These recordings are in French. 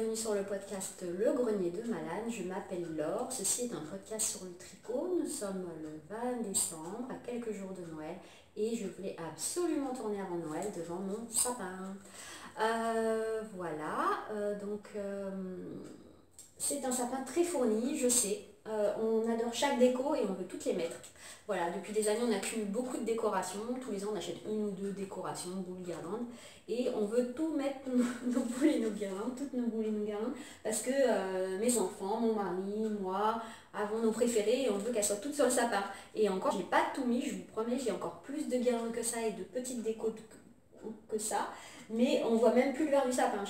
bienvenue sur le podcast Le Grenier de Malane. Je m'appelle Laure, ceci est un podcast sur le tricot. Nous sommes le 20 décembre, à quelques jours de Noël, et je voulais absolument tourner avant Noël devant mon sapin. C'est un sapin très fourni, je sais. On adore chaque déco et on veut toutes les mettre. Voilà, depuis des années, on accumule beaucoup de décorations. Tous les ans, on achète une ou deux décorations, boules, guirlandes. Et on veut tout mettre, nos boules et nos guirlandes, toutes nos boules et nos guirlandes. Parce que mes enfants, mon mari, moi, avons nos préférées et on veut qu'elles soient toutes sur le sapin. Et encore, j'ai pas tout mis, je vous promets, j'ai encore plus de guirlandes que ça et de petites décos que ça. Mais on voit même plus le vert du sapin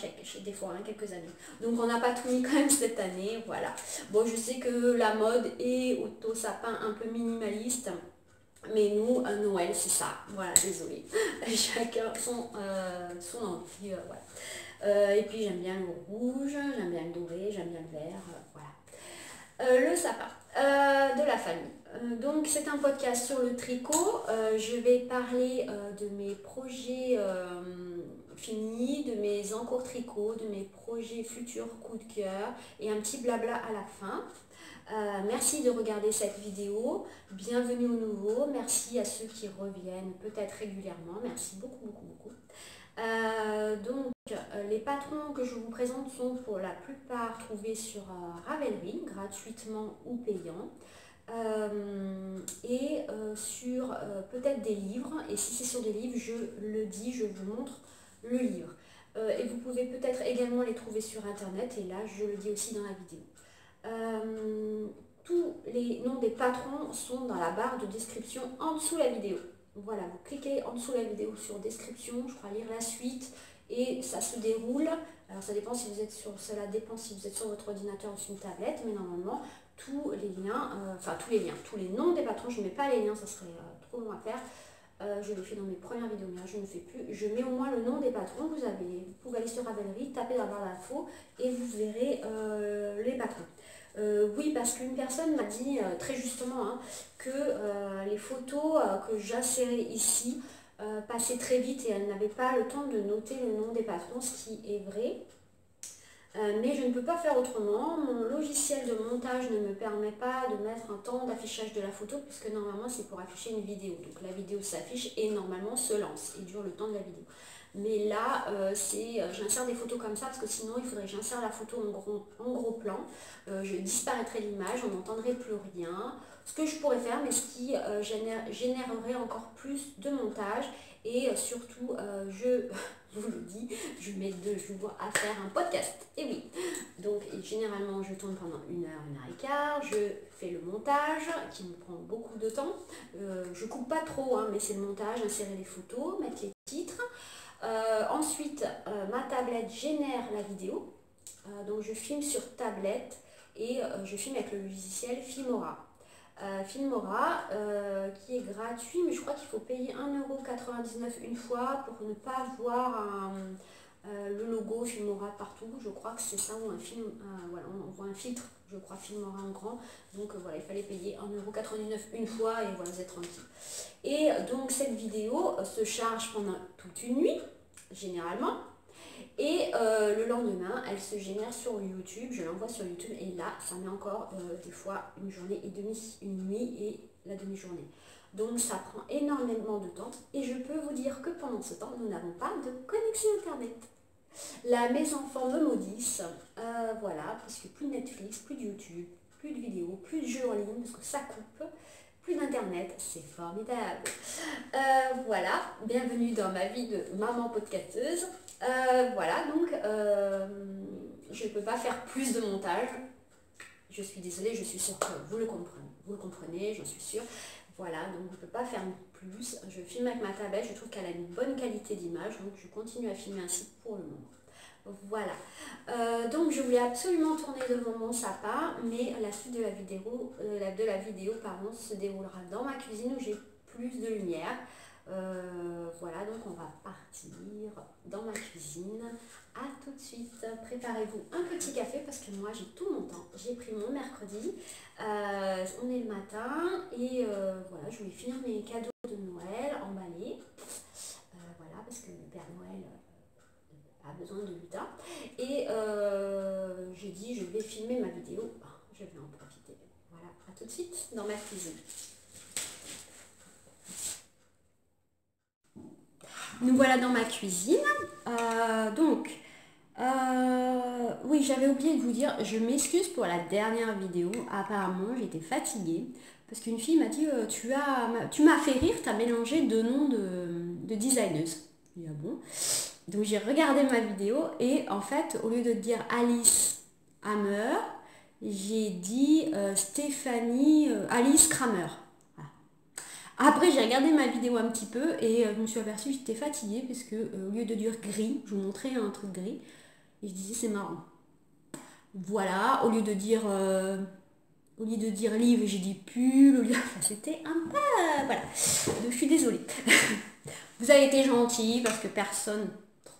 des fois, quelques années. Donc on n'a pas tout mis quand même cette année, voilà. Bon, je sais que la mode est au sapin un peu minimaliste, mais nous, à Noël, c'est ça. Voilà, désolé. Chacun son envie, voilà. Et puis j'aime bien le rouge, j'aime bien le doré, j'aime bien le vert, voilà. Le sapin de la famille. Donc c'est un podcast sur le tricot. Je vais parler de mes projets finis, de mes encours tricot, de mes projets futurs coup de cœur et un petit blabla à la fin. Merci de regarder cette vidéo, bienvenue aux nouveaux, merci à ceux qui reviennent peut-être régulièrement, merci beaucoup. Les patrons que je vous présente sont pour la plupart trouvés sur Ravelry, gratuitement ou payant, sur peut-être des livres, et si c'est sur des livres, je le dis, je vous montre le livre. Et vous pouvez peut-être également les trouver sur internet, et là je le dis aussi dans la vidéo. Tous les noms des patrons sont dans la barre de description en dessous de la vidéo. Voilà, vous cliquez en dessous de la vidéo sur description, je crois lire la suite, et ça se déroule. Alors ça dépend si vous êtes cela dépend si vous êtes sur votre ordinateur ou sur une tablette, mais normalement tous les noms des patrons, je ne mets pas les liens, ça serait trop long à faire. Je l'ai fait dans mes premières vidéos, mais là, je ne fais plus. Je mets au moins le nom des patrons. Vous pouvez aller sur Ravelry, taper dans la barre d'infos et vous verrez les patrons. Oui, parce qu'une personne m'a dit très justement que les photos que j'insérais ici passaient très vite et elle n'avait pas le temps de noter le nom des patrons, ce qui est vrai. Mais je ne peux pas faire autrement. Mon logiciel de montage ne me permet pas de mettre un temps d'affichage de la photo puisque normalement c'est pour afficher une vidéo. Donc la vidéo s'affiche et normalement se lance et dure le temps de la vidéo. Mais là, j'insère des photos comme ça parce que sinon il faudrait que j'insère la photo en gros plan. Je disparaîtrais l'image, on n'entendrait plus rien. Ce que je pourrais faire, mais ce qui générerait encore plus de montage. Et surtout, je vous le dis, je mets 2 jours à faire un podcast. Et oui, donc généralement je tourne pendant 1 heure, 1 heure et quart, je fais le montage qui me prend beaucoup de temps. Je coupe pas trop, mais c'est le montage, insérer les photos, mettre les titres. Ensuite, ma tablette génère la vidéo. Donc je filme sur tablette et je filme avec le logiciel Filmora. Filmora qui est gratuit, mais je crois qu'il faut payer 1,99 € une fois pour ne pas voir le logo Filmora partout. Je crois que c'est ça, ou un film, voilà, on voit un filtre, je crois, Filmora en grand. Donc voilà, il fallait payer 1,99 € une fois et voilà, vous êtes tranquille. Et donc cette vidéo se charge pendant toute une nuit, généralement. Et le lendemain, elle se génère sur YouTube, je l'envoie sur YouTube et là, ça met encore des fois une journée et demie, une nuit et la demi-journée. Donc ça prend énormément de temps et je peux vous dire que pendant ce temps, nous n'avons pas de connexion internet. Là, mes enfants me maudissent, voilà, parce que plus de Netflix, plus de YouTube, plus de vidéos, plus de jeux en ligne, parce que ça coupe. Plus d'internet, c'est formidable. Voilà, bienvenue dans ma vie de maman podcasteuse. Voilà, donc je ne peux pas faire plus de montage. Je suis désolée, je suis sûre que vous le comprenez, j'en suis sûre. Voilà, donc je ne peux pas faire plus. Je filme avec ma tablette, je trouve qu'elle a une bonne qualité d'image, donc je continue à filmer ainsi pour le moment. Voilà, donc je voulais absolument tourner devant mon sapin, mais la suite de la vidéo, se déroulera dans ma cuisine où j'ai plus de lumière. Voilà, donc on va partir dans ma cuisine. À tout de suite. Préparez-vous un petit café parce que moi j'ai tout mon temps. J'ai pris mon mercredi. On est le matin et voilà, je voulais finir mes cadeaux de Noël emballés. Voilà, parce que le Père Noël a besoin de lutin. Et vais filmer ma vidéo. Je vais en profiter. Voilà, à tout de suite dans ma cuisine. Nous voilà dans ma cuisine. Oui, j'avais oublié de vous dire, je m'excuse pour la dernière vidéo. Apparemment, j'étais fatiguée parce qu'une fille m'a dit tu m'as fait rire, tu as mélangé deux noms de designers. Je dis, ah bon? Donc j'ai regardé ma vidéo et en fait, au lieu de dire Alice Hammer, j'ai dit Alice Kramer. Voilà. Après, j'ai regardé ma vidéo un petit peu et je me suis aperçue que j'étais fatiguée parce que au lieu de dire gris, je vous montrais un truc gris et je disais c'est marrant. Voilà, au lieu de dire livre, j'ai dit pull. Enfin, c'était un peu... voilà. Donc, je suis désolée. Vous avez été gentils parce que personne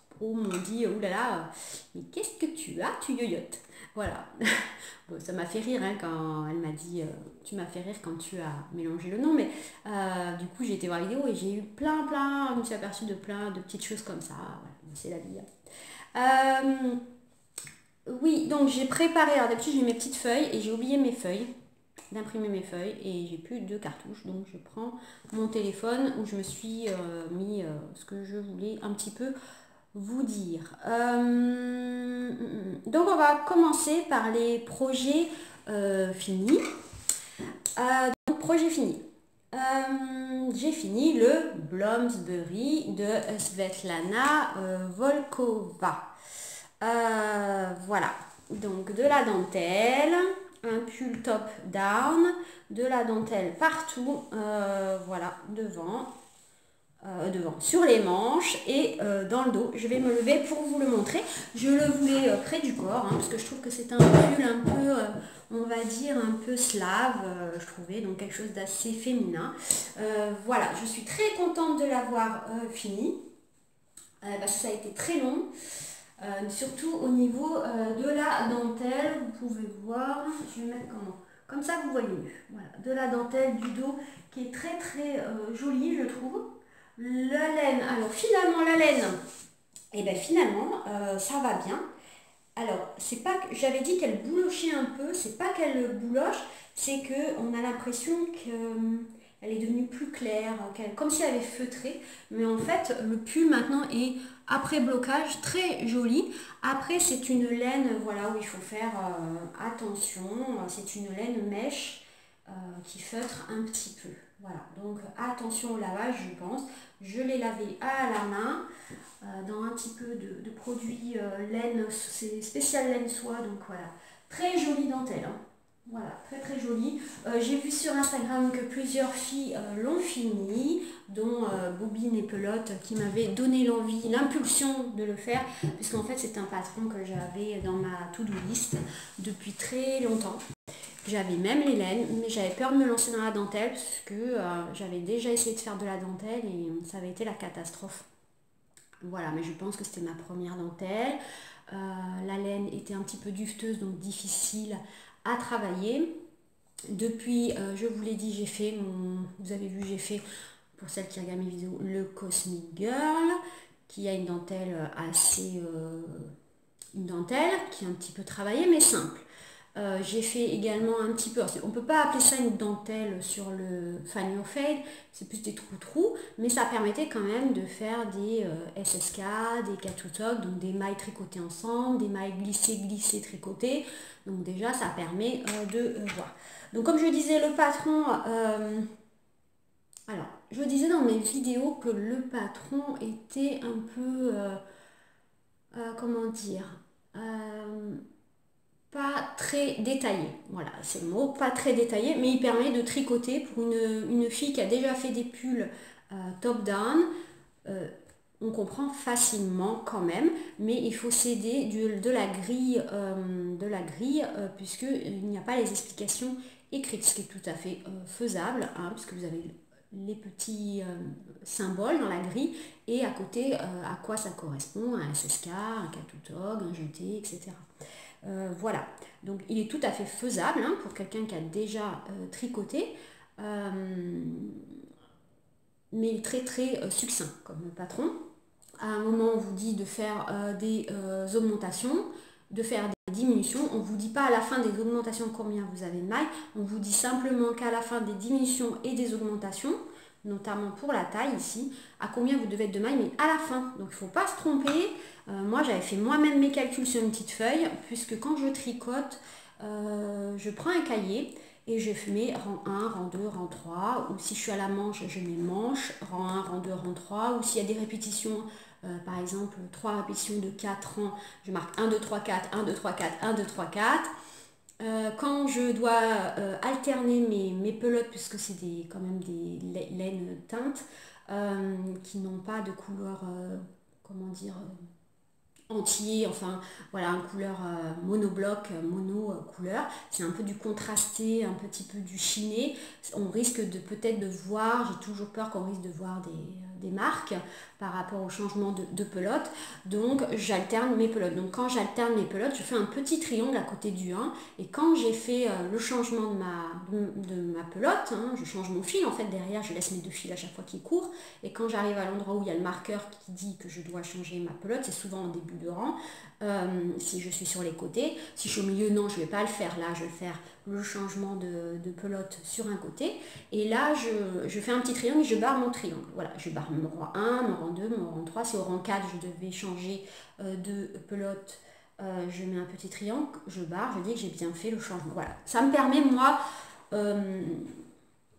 trop m'ont dit oulala, mais qu'est-ce que tu as, tu yoyotes. Voilà. Bon, ça m'a fait rire hein, quand elle m'a dit tu m'as fait rire quand tu as mélangé le nom, mais du coup j'ai été voir la vidéo et j'ai eu plein, je me suis aperçue de plein de petites choses comme ça. Voilà, c'est la vie. Oui, donc j'ai préparé, alors d'habitude j'ai mes petites feuilles et j'ai oublié mes feuilles, d'imprimer mes feuilles et j'ai plus de cartouches, donc je prends mon téléphone où je me suis mis ce que je voulais un petit peu vous dire. Donc on va commencer par les projets finis. Donc projet fini. J'ai fini le Bloomsbury de Svetlana Volkova. Voilà, donc de la dentelle, un pull top down, de la dentelle partout, voilà, devant, sur les manches et dans le dos. Je vais me lever pour vous le montrer. Je le voulais près du corps, hein, parce que je trouve que c'est un pull un peu, on va dire, un peu slave, je trouvais, donc quelque chose d'assez féminin. Voilà, je suis très contente de l'avoir fini, parce que ça a été très long. Surtout au niveau de la dentelle, vous pouvez voir, je vais mettre comme ça vous voyez mieux. Voilà, de la dentelle du dos qui est très jolie je trouve. La laine, alors finalement la laine, et bien finalement ça va bien. Alors c'est pas que j'avais dit qu'elle boulochait un peu, c'est pas qu'elle bouloche, c'est que on a l'impression qu'elle est devenue plus claire, comme si elle avait feutré, mais en fait le pull maintenant est après blocage très joli. Après c'est une laine, voilà, où il faut faire attention, c'est une laine mèche qui feutre un petit peu. Voilà, donc attention au lavage, je pense. Je l'ai lavé à la main dans un petit peu de produit laine, c'est spécial laine soie, donc voilà. Très jolie dentelle, hein. Voilà, très jolie. J'ai vu sur Instagram que plusieurs filles l'ont fini, dont Bobine et Pelote qui m'avaient donné l'envie, l'impulsion de le faire, puisqu'en fait c'est un patron que j'avais dans ma to-do list depuis très longtemps. J'avais même les laines, mais j'avais peur de me lancer dans la dentelle parce que j'avais déjà essayé de faire de la dentelle et ça avait été la catastrophe. Voilà, mais je pense que c'était ma première dentelle. La laine était un petit peu duveteuse, donc difficile à travailler. Depuis, je vous l'ai dit, j'ai fait vous avez vu, j'ai fait, pour celles qui regardent mes vidéos, le Cosmic Girl, qui a une dentelle une dentelle qui est un petit peu travaillée, mais simple. J'ai fait également un petit peu, on ne peut pas appeler ça une dentelle sur le Fan Your Fade, c'est plus des trous-trous, mais ça permettait quand même de faire des SSK, des catutoc, donc des mailles tricotées ensemble, des mailles glissées, tricotées, donc déjà ça permet de voir. Donc comme je disais, le patron, alors je disais dans mes vidéos que le patron était un peu, comment dire, pas très détaillé, voilà, c'est le mot, pas très détaillé, mais il permet de tricoter pour une fille qui a déjà fait des pulls top-down. On comprend facilement quand même, mais il faut s'aider de la grille, puisqu'il n'y a pas les explications écrites, ce qui est tout à fait faisable, hein, puisque vous avez les petits symboles dans la grille et à côté à quoi ça correspond, un SSK, un catutoc, un jeté, etc. Voilà, donc il est tout à fait faisable hein, pour quelqu'un qui a déjà tricoté, mais très succinct comme patron. À un moment, on vous dit de faire des augmentations, de faire des diminutions. On ne vous dit pas à la fin des augmentations combien vous avez de mailles, on vous dit simplement qu'à la fin des diminutions et des augmentations, notamment pour la taille ici, à combien vous devez être de mailles, mais à la fin. Donc il ne faut pas se tromper. Moi j'avais fait moi-même mes calculs sur une petite feuille, puisque quand je tricote, je prends un cahier et je mets rang 1, rang 2, rang 3, ou si je suis à la manche, je mets manche, rang 1, rang 2, rang 3, ou s'il y a des répétitions, par exemple 3 répétitions de 4 rangs, je marque 1, 2, 3, 4, 1, 2, 3, 4, 1, 2, 3, 4. Quand je dois alterner mes pelotes, puisque c'est quand même des laines teintes, qui n'ont pas de couleur, comment dire, entier, enfin voilà, une couleur monobloc, mono couleur, c'est un peu du contrasté, un petit peu du chiné, on risque de peut-être de voir, j'ai toujours peur qu'on risque de voir des marques par rapport au changement de pelote, donc j'alterne mes pelotes. Donc quand j'alterne mes pelotes, je fais un petit triangle à côté du 1, et quand j'ai fait le changement de ma pelote, hein, je change mon fil en fait derrière, je laisse mes 2 fils à chaque fois qui courent, et quand j'arrive à l'endroit où il y a le marqueur qui dit que je dois changer ma pelote, c'est souvent en début de rang, si je suis sur les côtés. Si je suis au milieu, non, je ne vais pas le faire là, je vais faire le changement de pelote sur un côté, et là je fais un petit triangle et je barre mon triangle. Voilà, je barre mon rang 1, mon rang 2, mon rang 3. Si au rang 4 je devais changer de pelote, je mets un petit triangle, je barre, je dis que j'ai bien fait le changement. Voilà, ça me permet moi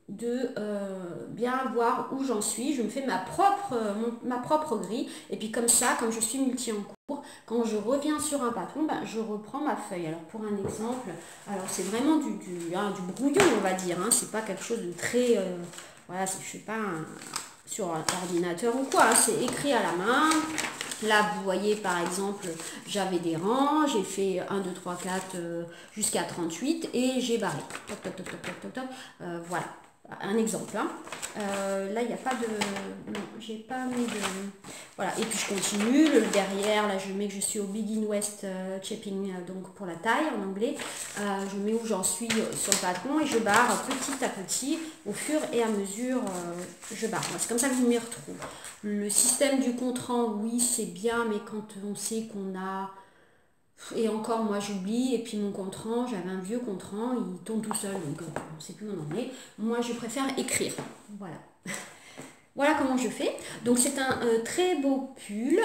de bien voir où j'en suis. Je me fais ma propre grille, et puis comme ça, comme je suis multi en cours, quand je reviens sur un patron, ben, je reprends ma feuille. Alors pour un exemple, alors c'est vraiment du brouillon, on va dire, hein. C'est pas quelque chose de très voilà, je sais pas sur un ordinateur ou quoi, hein. C'est écrit à la main. Là, vous voyez, par exemple, j'avais des rangs, j'ai fait 1, 2, 3, 4 jusqu'à 38 et j'ai barré. Toc, toc, toc, toc, toc, toc, toc. Voilà, un exemple. Hein. Là, il n'y a pas de... Non, j'ai pas mis de... Voilà, et puis je continue. Le derrière, là, je mets que je suis au Begin West Shaping, donc pour la taille en anglais. Je mets où j'en suis sur le patron et je barre petit à petit, au fur et à mesure, je barre. C'est comme ça que je m'y retrouve. Le système du contre-rang, oui, c'est bien, mais quand on sait qu'on a... Et encore, moi, j'oublie, et puis mon contre-rang, j'avais un vieux contre-rang, il tombe tout seul, donc on ne sait plus où on en est. Moi, je préfère écrire. Voilà. Voilà comment je fais. Donc, c'est un très beau pull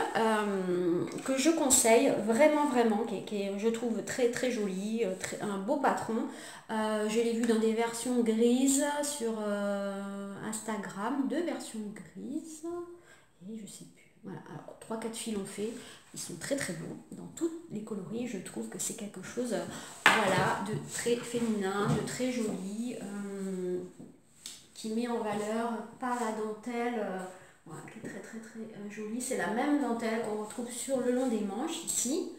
que je conseille, vraiment, vraiment, qui est, je trouve, très, très joli, un beau patron. Je l'ai vu dans des versions grises sur Instagram, 2 versions grises. Et je sais plus. Voilà, alors 3-4 fils ont fait, ils sont très très beaux dans toutes les coloris. Je trouve que c'est quelque chose voilà, de très féminin, de très joli, qui met en valeur par la dentelle, voilà, qui est très très très jolie. C'est la même dentelle qu'on retrouve sur le long des manches ici.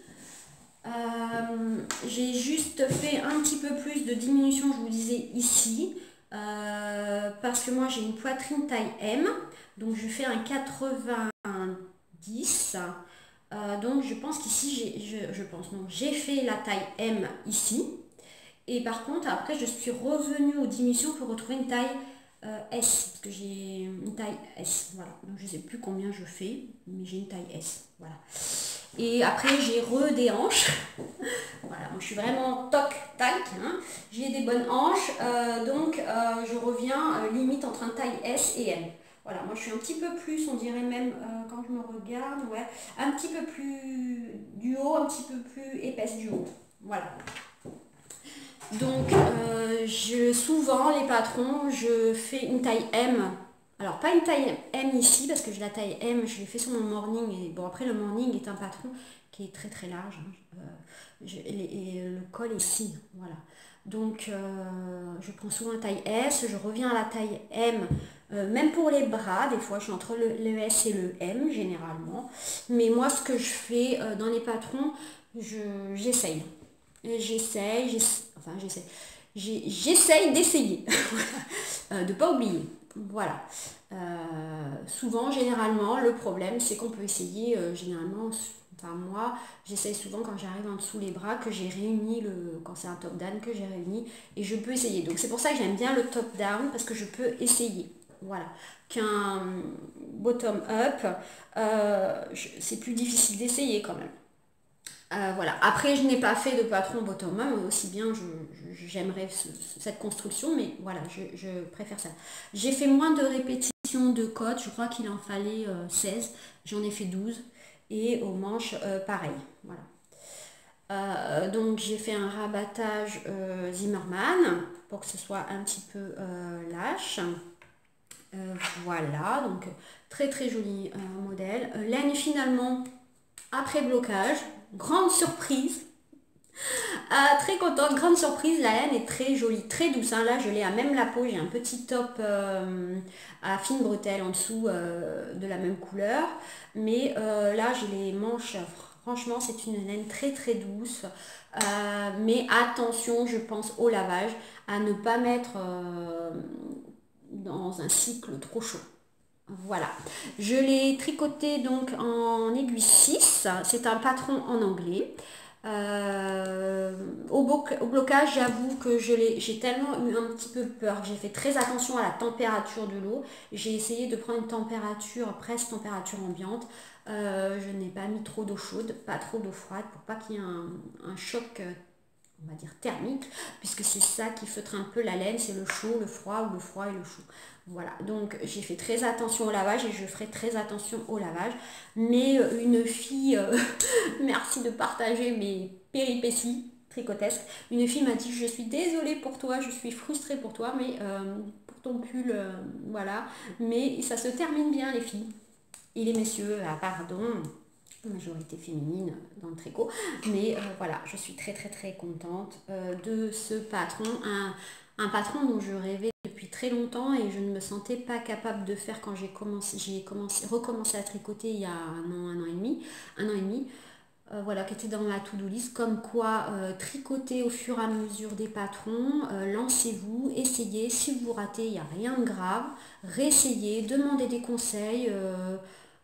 J'ai juste fait un petit peu plus de diminution, je vous disais ici, parce que moi j'ai une poitrine taille M, donc je fais un 90, donc je pense qu'ici j'ai fait la taille M ici, et par contre après je suis revenue aux diminutions pour retrouver une taille S, parce que j'ai une taille S, voilà, donc je ne sais plus combien je fais, mais j'ai une taille S, voilà. Et après j'ai des hanches. Voilà, moi je suis vraiment toc tac, hein. J'ai des bonnes hanches, donc je reviens limite entre un taille S et M. Voilà, moi je suis un petit peu plus, on dirait même quand je me regarde, ouais, un petit peu plus du haut, un petit peu plus épaisse du haut. Voilà. Donc souvent les patrons, je fais une taille M. Alors pas une taille M ici, parce que la taille M, je l'ai fait sur mon morning, et bon après le morning est un patron qui est très très large, hein. Et le col ici, voilà. Donc je prends souvent la taille S, je reviens à la taille M, même pour les bras, des fois je suis entre le S et le M généralement. Mais moi ce que je fais dans les patrons, j'essaye. J'essaye d'essayer, de ne pas oublier. Voilà. Souvent, généralement, le problème, c'est qu'on peut essayer, généralement, enfin moi, j'essaye souvent quand j'arrive en dessous les bras, que j'ai réuni, quand c'est un top-down, que j'ai réuni, et je peux essayer. Donc c'est pour ça que j'aime bien le top-down, parce que je peux essayer. Voilà. Qu'un bottom-up, c'est plus difficile d'essayer quand même. Voilà. Après, je n'ai pas fait de patron bottom-up, aussi bien j'aimerais cette construction, mais voilà, je préfère ça. J'ai fait moins de répétitions de côtes, je crois qu'il en fallait 16, j'en ai fait 12, et aux manches, pareil. Voilà. Donc j'ai fait un rabattage Zimmermann pour que ce soit un petit peu lâche. Voilà, donc très très joli modèle. Laine finalement après blocage, grande surprise. Très contente, grande surprise, la laine est très jolie, très douce. Hein. Là, je l'ai à même la peau, j'ai un petit top à fine bretelle en dessous de la même couleur. Mais là, j'ai les manches, franchement, c'est une laine très très douce. Mais attention, je pense au lavage, à ne pas mettre dans un cycle trop chaud. Voilà, je l'ai tricoté donc en aiguille 6, c'est un patron en anglais. Au blocage, j'avoue que j'ai tellement eu un petit peu peur que j'ai fait très attention à la température de l'eau. J'ai essayé de prendre une température, presque température ambiante. Je n'ai pas mis trop d'eau chaude, pas trop d'eau froide pour pas qu'il y ait un choc, on va dire thermique, puisque c'est ça qui feutre un peu la laine, c'est le chaud, le froid ou le froid et le chaud. Voilà, donc j'ai fait très attention au lavage et je ferai très attention au lavage. Mais une fille, merci de partager mes péripéties tricotesques. Une fille m'a dit: je suis désolée pour toi, je suis frustrée pour toi, mais pour ton pull, voilà. Mais ça se termine bien les filles. Et les messieurs, pardon, majorité féminine dans le tricot. Mais voilà, je suis très très très contente de ce patron. Un patron dont je rêvais depuis très longtemps et je ne me sentais pas capable de faire quand recommencé à tricoter il y a un an et demi. Voilà, qui était dans ma to-do list, comme quoi tricoter au fur et à mesure des patrons, lancez-vous, essayez, si vous ratez, il n'y a rien de grave, réessayez, demandez des conseils,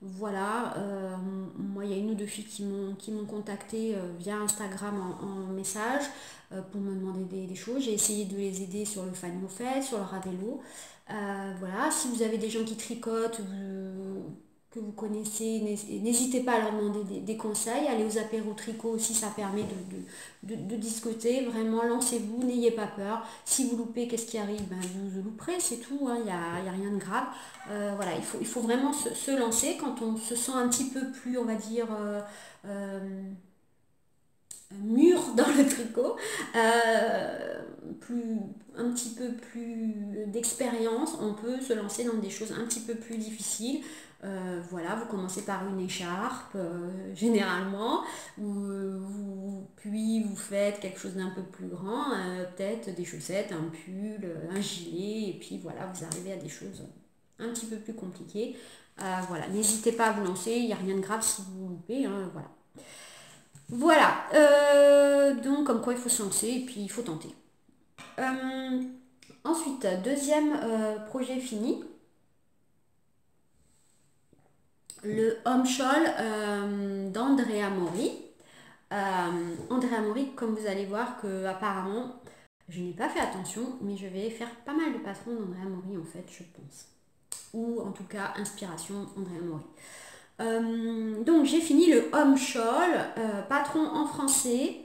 voilà, moi il y a une ou deux filles qui m'ont contacté via Instagram en message pour me demander des choses, j'ai essayé de les aider sur le fan fait, sur le Ravello, voilà, si vous avez des gens qui tricotent, que vous connaissez, n'hésitez pas à leur demander des conseils, allez aux apéros tricot aussi, ça permet de discuter, vraiment lancez-vous, n'ayez pas peur, si vous loupez, qu'est-ce qui arrive, ben, vous louperez, c'est tout, il n'y a rien de grave, voilà, il faut vraiment se lancer quand on se sent un petit peu plus, on va dire, mûr dans le tricot, plus, un petit peu plus d'expérience, on peut se lancer dans des choses un petit peu plus difficiles. Voilà, vous commencez par une écharpe, généralement, puis vous faites quelque chose d'un peu plus grand, peut-être des chaussettes, un pull, un gilet, et puis voilà, vous arrivez à des choses un petit peu plus compliquées. Voilà, n'hésitez pas à vous lancer, il n'y a rien de grave si vous loupez, hein, voilà. Voilà, donc comme quoi il faut se lancer et puis il faut tenter. Ensuite, deuxième projet fini, le home shawl d'Andrea Mori. Andrea Mori, comme vous allez voir que apparemment, je n'ai pas fait attention, mais je vais faire pas mal de patrons d'Andrea Mori en fait, je pense. Ou en tout cas, inspiration Andrea Mori. Donc j'ai fini le home shawl, patron en français,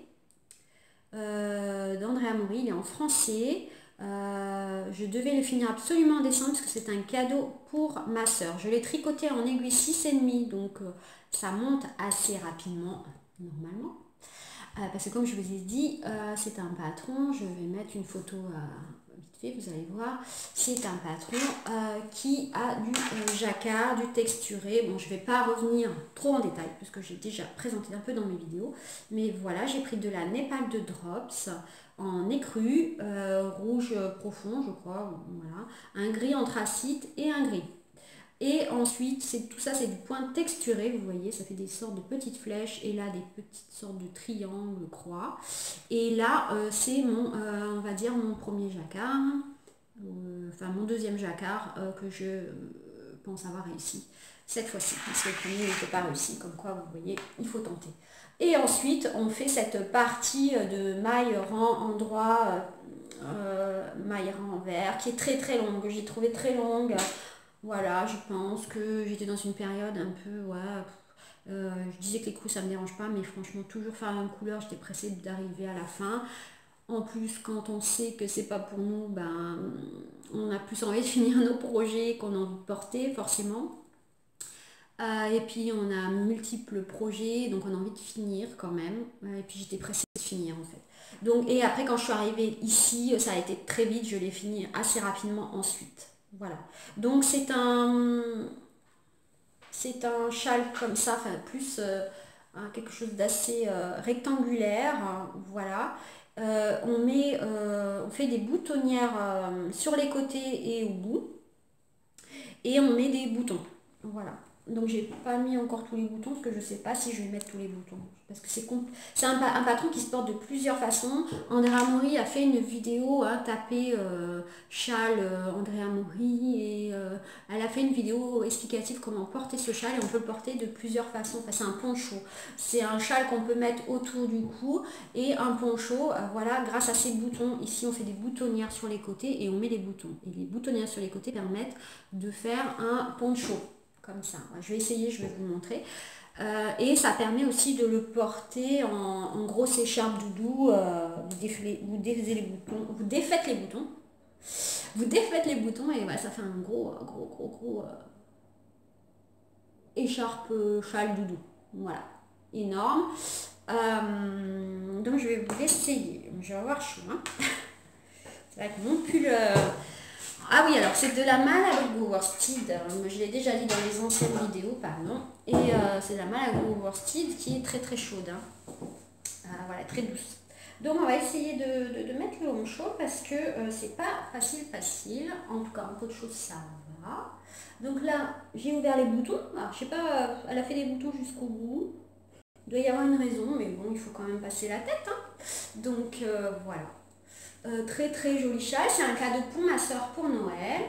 d'Andrea Mori, il est en français. Je devais le finir absolument en décembre parce que c'est un cadeau pour ma soeur. Je l'ai tricoté en aiguille 6,5, donc ça monte assez rapidement normalement. Parce que comme je vous ai dit, c'est un patron, je vais mettre une photo vite fait, vous allez voir, c'est un patron qui a du jacquard, du texturé. Bon, je ne vais pas revenir trop en détail parce que j'ai déjà présenté un peu dans mes vidéos, mais voilà, j'ai pris de la Népal de Drops en écru, rouge profond je crois, voilà, un gris anthracite et un gris. Et ensuite, tout ça, c'est du point texturé, vous voyez, ça fait des sortes de petites flèches, et là, des petites sortes de triangles, croix. Et là, c'est mon, on va dire, mon premier jacquard, enfin mon deuxième jacquard que je pense avoir réussi cette fois-ci. Parce que le premier n'était pas réussi, comme quoi, vous voyez, il faut tenter. Et ensuite, on fait cette partie de maille rang endroit, maille rang envers, qui est très très longue. J'ai trouvé très longue. Voilà, je pense que j'étais dans une période un peu, ouais, Je disais que les creux ça me dérange pas, mais franchement toujours faire la même couleur, j'étais pressée d'arriver à la fin. En plus, quand on sait que c'est pas pour nous, ben on a plus envie de finir nos projets qu'on a envie de porter, forcément. Et puis on a multiples projets, donc on a envie de finir quand même. Et puis j'étais pressée de finir en fait. Donc, et après quand je suis arrivée ici, ça a été très vite, je l'ai fini assez rapidement ensuite. Voilà. Donc c'est un châle comme ça, enfin plus quelque chose d'assez rectangulaire, hein, voilà. On fait des boutonnières sur les côtés et au bout, et on met des boutons. Voilà. Donc j'ai pas mis encore tous les boutons parce que je sais pas si je vais mettre tous les boutons. Parce que c'est un patron qui se porte de plusieurs façons. Andrea Mori a fait une vidéo, hein, tapé châle Andrea Mori, et elle a fait une vidéo explicative comment porter ce châle, et on peut le porter de plusieurs façons. Enfin, c'est un poncho. C'est un châle qu'on peut mettre autour du cou, et un poncho, voilà, grâce à ces boutons. Ici on fait des boutonnières sur les côtés et on met les boutons. Et les boutonnières sur les côtés permettent de faire un poncho. Comme ça. Je vais essayer, je vais vous montrer. Et ça permet aussi de le porter en grosse écharpe doudou. Vous défaites les boutons. Vous défaites les boutons et ça fait un gros écharpe châle doudou. Voilà. Énorme. Donc je vais vous l'essayer. Je vais avoir chaud. Hein. C'est vrai que mon pull... Ah oui, alors c'est de la Malago Worsted, je l'ai déjà dit dans les anciennes vidéos, pardon, et c'est de la Malago Worsted qui est très très chaude, hein. Voilà, très douce. Donc on va essayer de mettre le home chaud parce que c'est pas facile, en tout cas un peu de choses ça va. Donc là, j'ai ouvert les boutons, alors je sais pas, elle a fait des boutons jusqu'au bout, il doit y avoir une raison, mais bon, il faut quand même passer la tête, hein. Donc voilà. Très très joli châle, c'est un cadeau pour ma soeur pour Noël.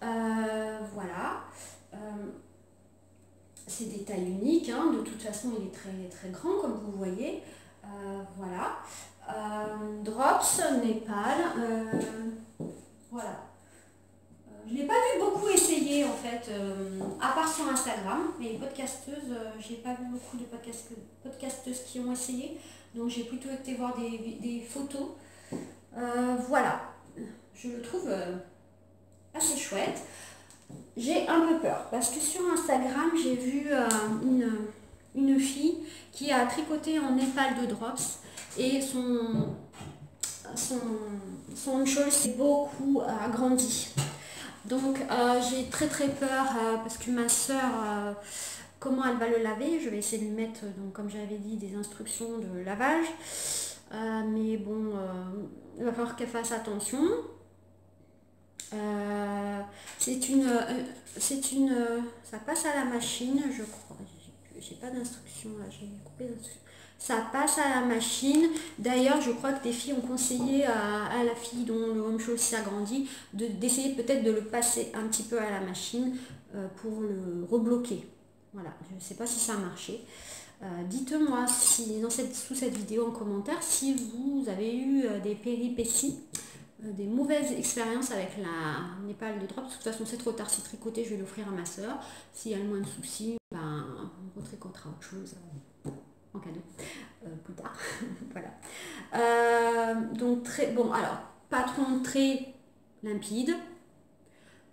Voilà. C'est des tailles uniques, hein. De toute façon il est très très grand comme vous voyez. Voilà. Drops, Népal. Voilà. Je n'ai pas vu beaucoup essayer en fait, à part sur Instagram, mais podcasteuses, j'ai pas vu beaucoup de podcasteuses qui ont essayé. Donc j'ai plutôt été voir des photos. Voilà, je le trouve assez chouette. J'ai un peu peur parce que sur Instagram j'ai vu une fille qui a tricoté en népal de drops et son shawl s'est beaucoup agrandi. Donc j'ai très très peur parce que ma soeur, comment elle va le laver, je vais essayer de lui mettre, donc, comme j'avais dit, des instructions de lavage. Mais bon, il va falloir qu'elle fasse attention. Ça passe à la machine, je crois. J'ai pas d'instruction là, j'ai coupé l'instruction. Ça passe à la machine. D'ailleurs, je crois que des filles ont conseillé à la fille dont le home shawl s'agrandit d'essayer peut-être de le passer un petit peu à la machine pour le rebloquer. Voilà, je ne sais pas si ça a marché. Dites-moi si sous cette vidéo en commentaire si vous avez eu des péripéties, des mauvaises expériences avec la népal de drop. De toute façon c'est trop tard, c'est tricoté, je vais l'offrir à ma soeur. S'il y a le moins de soucis, ben, on retricotera autre chose en cadeau plus tard. Voilà. Donc très bon, alors patron très limpide,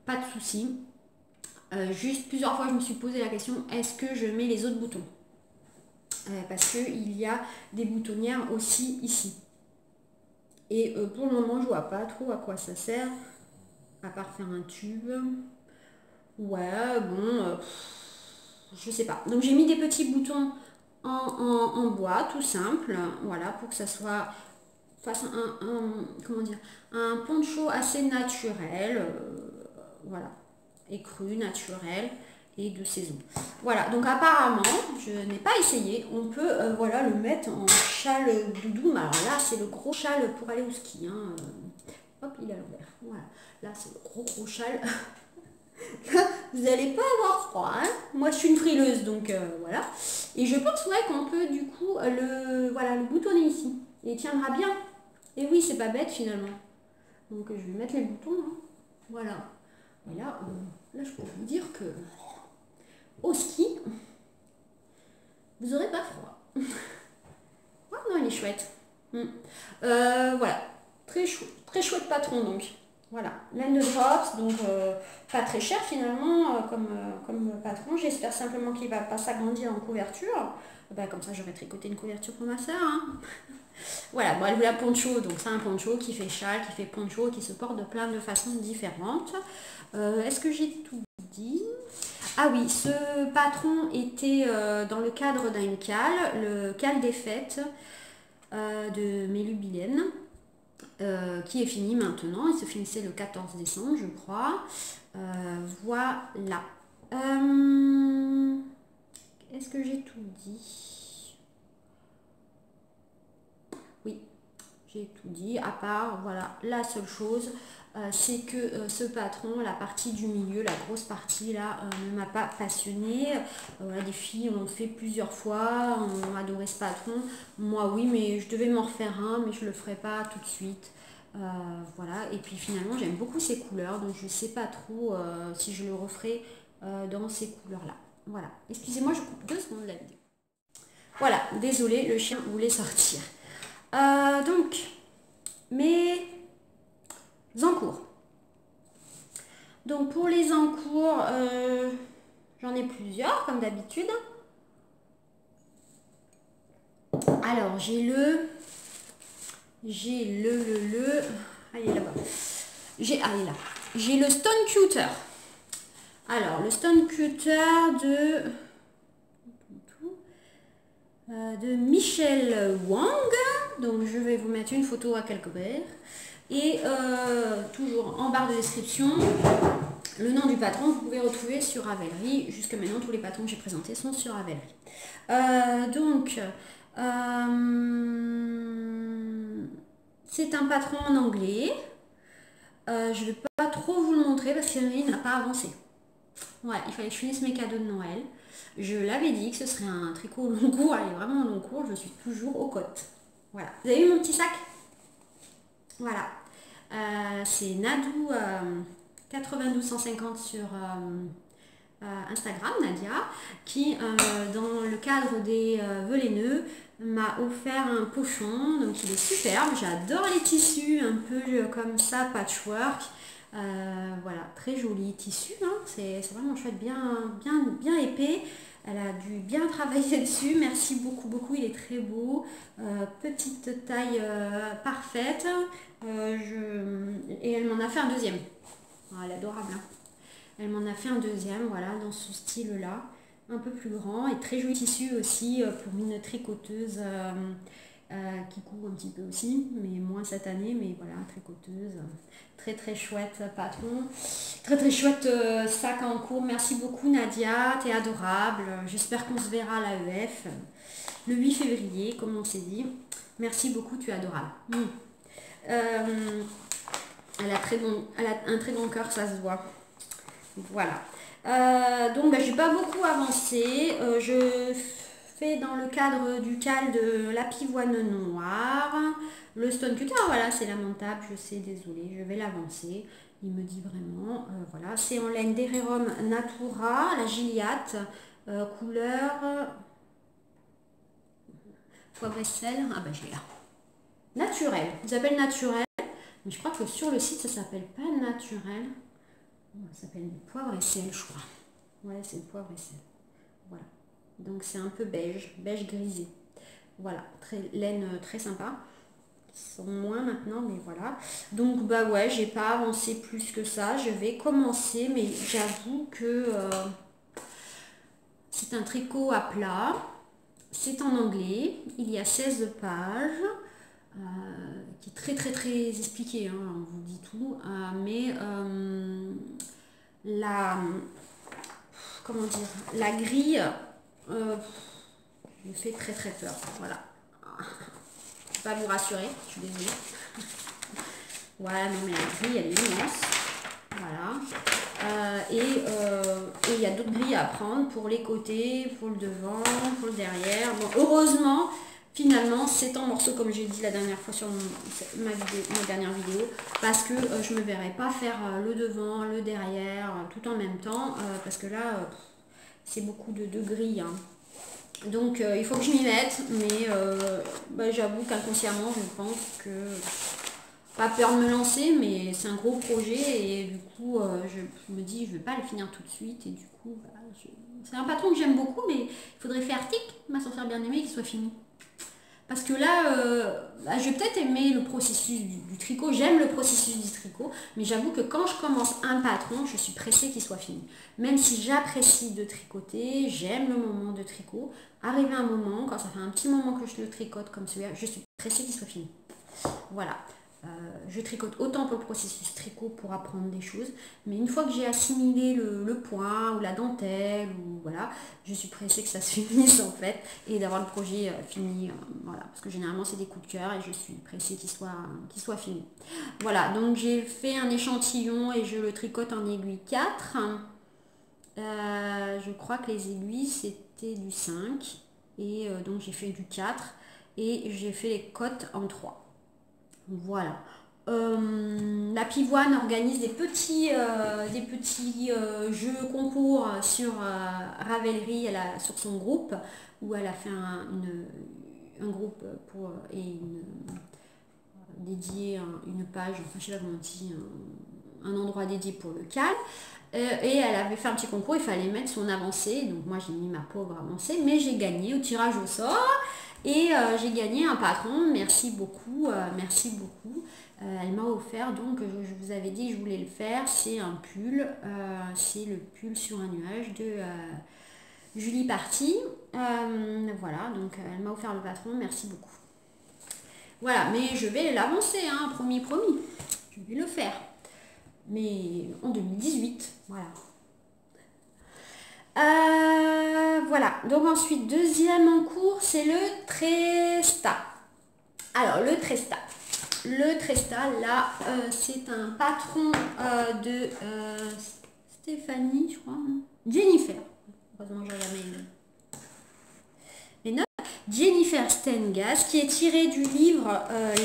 pas de soucis. Juste plusieurs fois je me suis posé la question, est-ce que je mets les autres boutons? Parce qu'il y a des boutonnières aussi ici. Et pour le moment, je vois pas trop à quoi ça sert, à part faire un tube. Ouais, bon, je sais pas. Donc j'ai mis des petits boutons en bois, tout simple, voilà, pour que ça soit fasse comment dire, un poncho assez naturel, voilà, et cru, naturel et de saison. Voilà, donc apparemment, je n'ai pas essayé, on peut voilà, le mettre en châle doudou, mais alors là c'est le gros châle pour aller au ski, hein. Hop, il est à l'envers, voilà, là c'est le gros châle. Là, vous n'allez pas avoir froid, hein. Moi je suis une frileuse, donc voilà, et je pense ouais, qu'on peut du coup le boutonner ici, et il tiendra bien, et oui c'est pas bête finalement, donc je vais mettre les boutons, hein. Voilà, et là je peux vous dire que au ski, vous n'aurez pas froid. Ah non, il est chouette. Voilà, très chouette patron donc. Voilà, laine de Drops, donc pas très cher finalement comme patron. J'espère simplement qu'il ne va pas s'agrandir en couverture. Comme ça j'aurais tricoté une couverture pour ma soeur. Hein. Voilà, bon, elle voulait un poncho, donc c'est un poncho qui fait châle, qui fait poncho, qui se porte de plein de façons différentes. Est-ce que j'ai tout dit? Ah oui, ce patron était dans le cadre d'un cale, le cale des fêtes de Mélubilène, qui est fini maintenant. Il se finissait le 14 décembre, je crois. Voilà. Est-ce que j'ai tout dit? Oui, j'ai tout dit, à part, voilà, la seule chose, c'est que ce patron, la partie du milieu, la grosse partie là, ne m'a pas passionnée. Voilà, des filles l'ont fait plusieurs fois, ont adoré ce patron. Moi oui, mais je devais m'en refaire un, mais je le ferai pas tout de suite. Voilà, et puis finalement j'aime beaucoup ces couleurs, donc je ne sais pas trop si je le referai dans ces couleurs là. Voilà, excusez-moi, je coupe 2 secondes la vidéo. Voilà, désolé, le chien voulait sortir. Donc, mes encours. Donc pour les encours, j'en ai plusieurs comme d'habitude. Alors j'ai allez là-bas. Allez là. J'ai le Stone Cutter. Alors le Stone Cutter de Michel Wang. Donc je vais vous mettre une photo à quelque part. Et toujours en barre de description, le nom du patron, vous pouvez retrouver sur Ravelry. Jusqu'à maintenant, tous les patrons que j'ai présentés sont sur Ravelry. C'est un patron en anglais. Je ne vais pas trop vous le montrer parce qu'il n'a pas avancé. Ouais, il fallait que je finisse mes cadeaux de Noël. Je l'avais dit que ce serait un tricot au long cours. Allez, vraiment au long cours, je suis toujours aux côtes. Voilà. Vous avez vu mon petit sac? Voilà. C'est Nadou 9250 sur Instagram, Nadia, qui dans le cadre des vœux les nœuds m'a offert un pochon, donc il est superbe. J'adore les tissus un peu comme ça, patchwork. Voilà, très joli tissu, hein. C'est vraiment chouette, bien épais. Elle a dû bien travailler dessus. Merci beaucoup, il est très beau. Petite taille parfaite. Et elle m'en a fait un deuxième. Oh, elle est adorable, hein. Elle m'en a fait un deuxième, voilà, dans ce style-là. Un peu plus grand et très joli tissu aussi pour une tricoteuse qui court un petit peu aussi, mais moins cette année, mais voilà, tricoteuse. Très chouette patron. Très chouette sac en cours. Merci beaucoup Nadia, t'es adorable. J'espère qu'on se verra à l'AEF le 8 février, comme on s'est dit. Merci beaucoup, tu es adorable. Elle a un très bon cœur, ça se voit. Voilà. Donc j'ai pas beaucoup avancé. Je fais dans le cadre du cale de la pivoine noire. Le Stone Cutter, voilà, c'est lamentable, je sais, désolé, je vais l'avancer. Il me dit vraiment, voilà, c'est en laine d'Ererum Natura, la Gilliatt, couleur poivre et sel. Ah ben je l'ai là. Naturel, ils appellent naturel, mais je crois que sur le site ça s'appelle pas naturel. Ça s'appelle du poivre et sel, je crois. Ouais, c'est le poivre et sel. Voilà. Donc c'est un peu beige grisé. Voilà, laine très sympa. Ils sont moins maintenant, mais voilà. Donc bah ouais, j'ai pas avancé plus que ça. Je vais commencer, mais j'avoue que c'est un tricot à plat. C'est en anglais. Il y a 16 pages. Qui est très expliqué, hein, on vous dit tout, mais comment dire, la grille me fait très peur, voilà. Je ne vais pas vous rassurer, je suis désolée. Voilà, non mais la grille elle est immense, voilà. Et il y a d'autres grilles à prendre pour les côtés, pour le devant, pour le derrière. Bon, heureusement, finalement, c'est en morceaux, comme j'ai dit la dernière fois sur ma dernière vidéo, parce que je ne me verrai pas faire le devant, le derrière, tout en même temps, parce que là, c'est beaucoup de grilles. Hein. Donc il faut que je m'y mette, mais bah, j'avoue qu'inconsciemment je pense que pas peur de me lancer, mais c'est un gros projet et du coup je me dis je vais pas le finir tout de suite et du coup bah, c'est un patron que j'aime beaucoup, mais il faudrait faire tic, ma sorcière bien aimée, qu'il soit fini. Parce que là, bah, je vais peut-être aimer le processus du tricot, j'aime le processus du tricot, mais j'avoue que quand je commence un patron, je suis pressée qu'il soit fini. Même si j'apprécie de tricoter, j'aime le moment de tricot, arrivé un moment, quand ça fait un petit moment que je le tricote comme celui-là, je suis pressée qu'il soit fini. Voilà. Je tricote autant pour le processus tricot pour apprendre des choses, mais une fois que j'ai assimilé le point ou la dentelle, ou voilà, je suis pressée que ça se finisse en fait et d'avoir le projet fini, voilà, parce que généralement c'est des coups de cœur et je suis pressée qu'il soit fini. Voilà, donc j'ai fait un échantillon et je le tricote en aiguille 4. Je crois que les aiguilles c'était du 5 et donc j'ai fait du 4 et j'ai fait les cotes en 3. Voilà. La Pivoine organise des petits jeux concours sur Ravelry, sur son groupe, où elle a fait un groupe pour dédié une page, enfin je sais pas comment on dit, un endroit dédié pour le cal. Et elle avait fait un petit concours, il fallait mettre son avancée, donc moi j'ai mis ma pauvre avancée, mais j'ai gagné au tirage au sort. Et j'ai gagné un patron, merci beaucoup, merci beaucoup. Elle m'a offert, donc je vous avais dit que je voulais le faire, c'est un pull, c'est le pull sur un nuage de Julie Party. Voilà, donc elle m'a offert le patron, merci beaucoup. Voilà, mais je vais l'avancer, hein, promis, je vais le faire. Mais en 2018, voilà. Voilà, donc ensuite, deuxième en cours, c'est le Tresta. Alors, le Tresta, là, c'est un patron de Stéphanie, je crois, hein. Jennifer. Heureusement, j'ai mes notes. Jennifer Stengas, qui est tiré du livre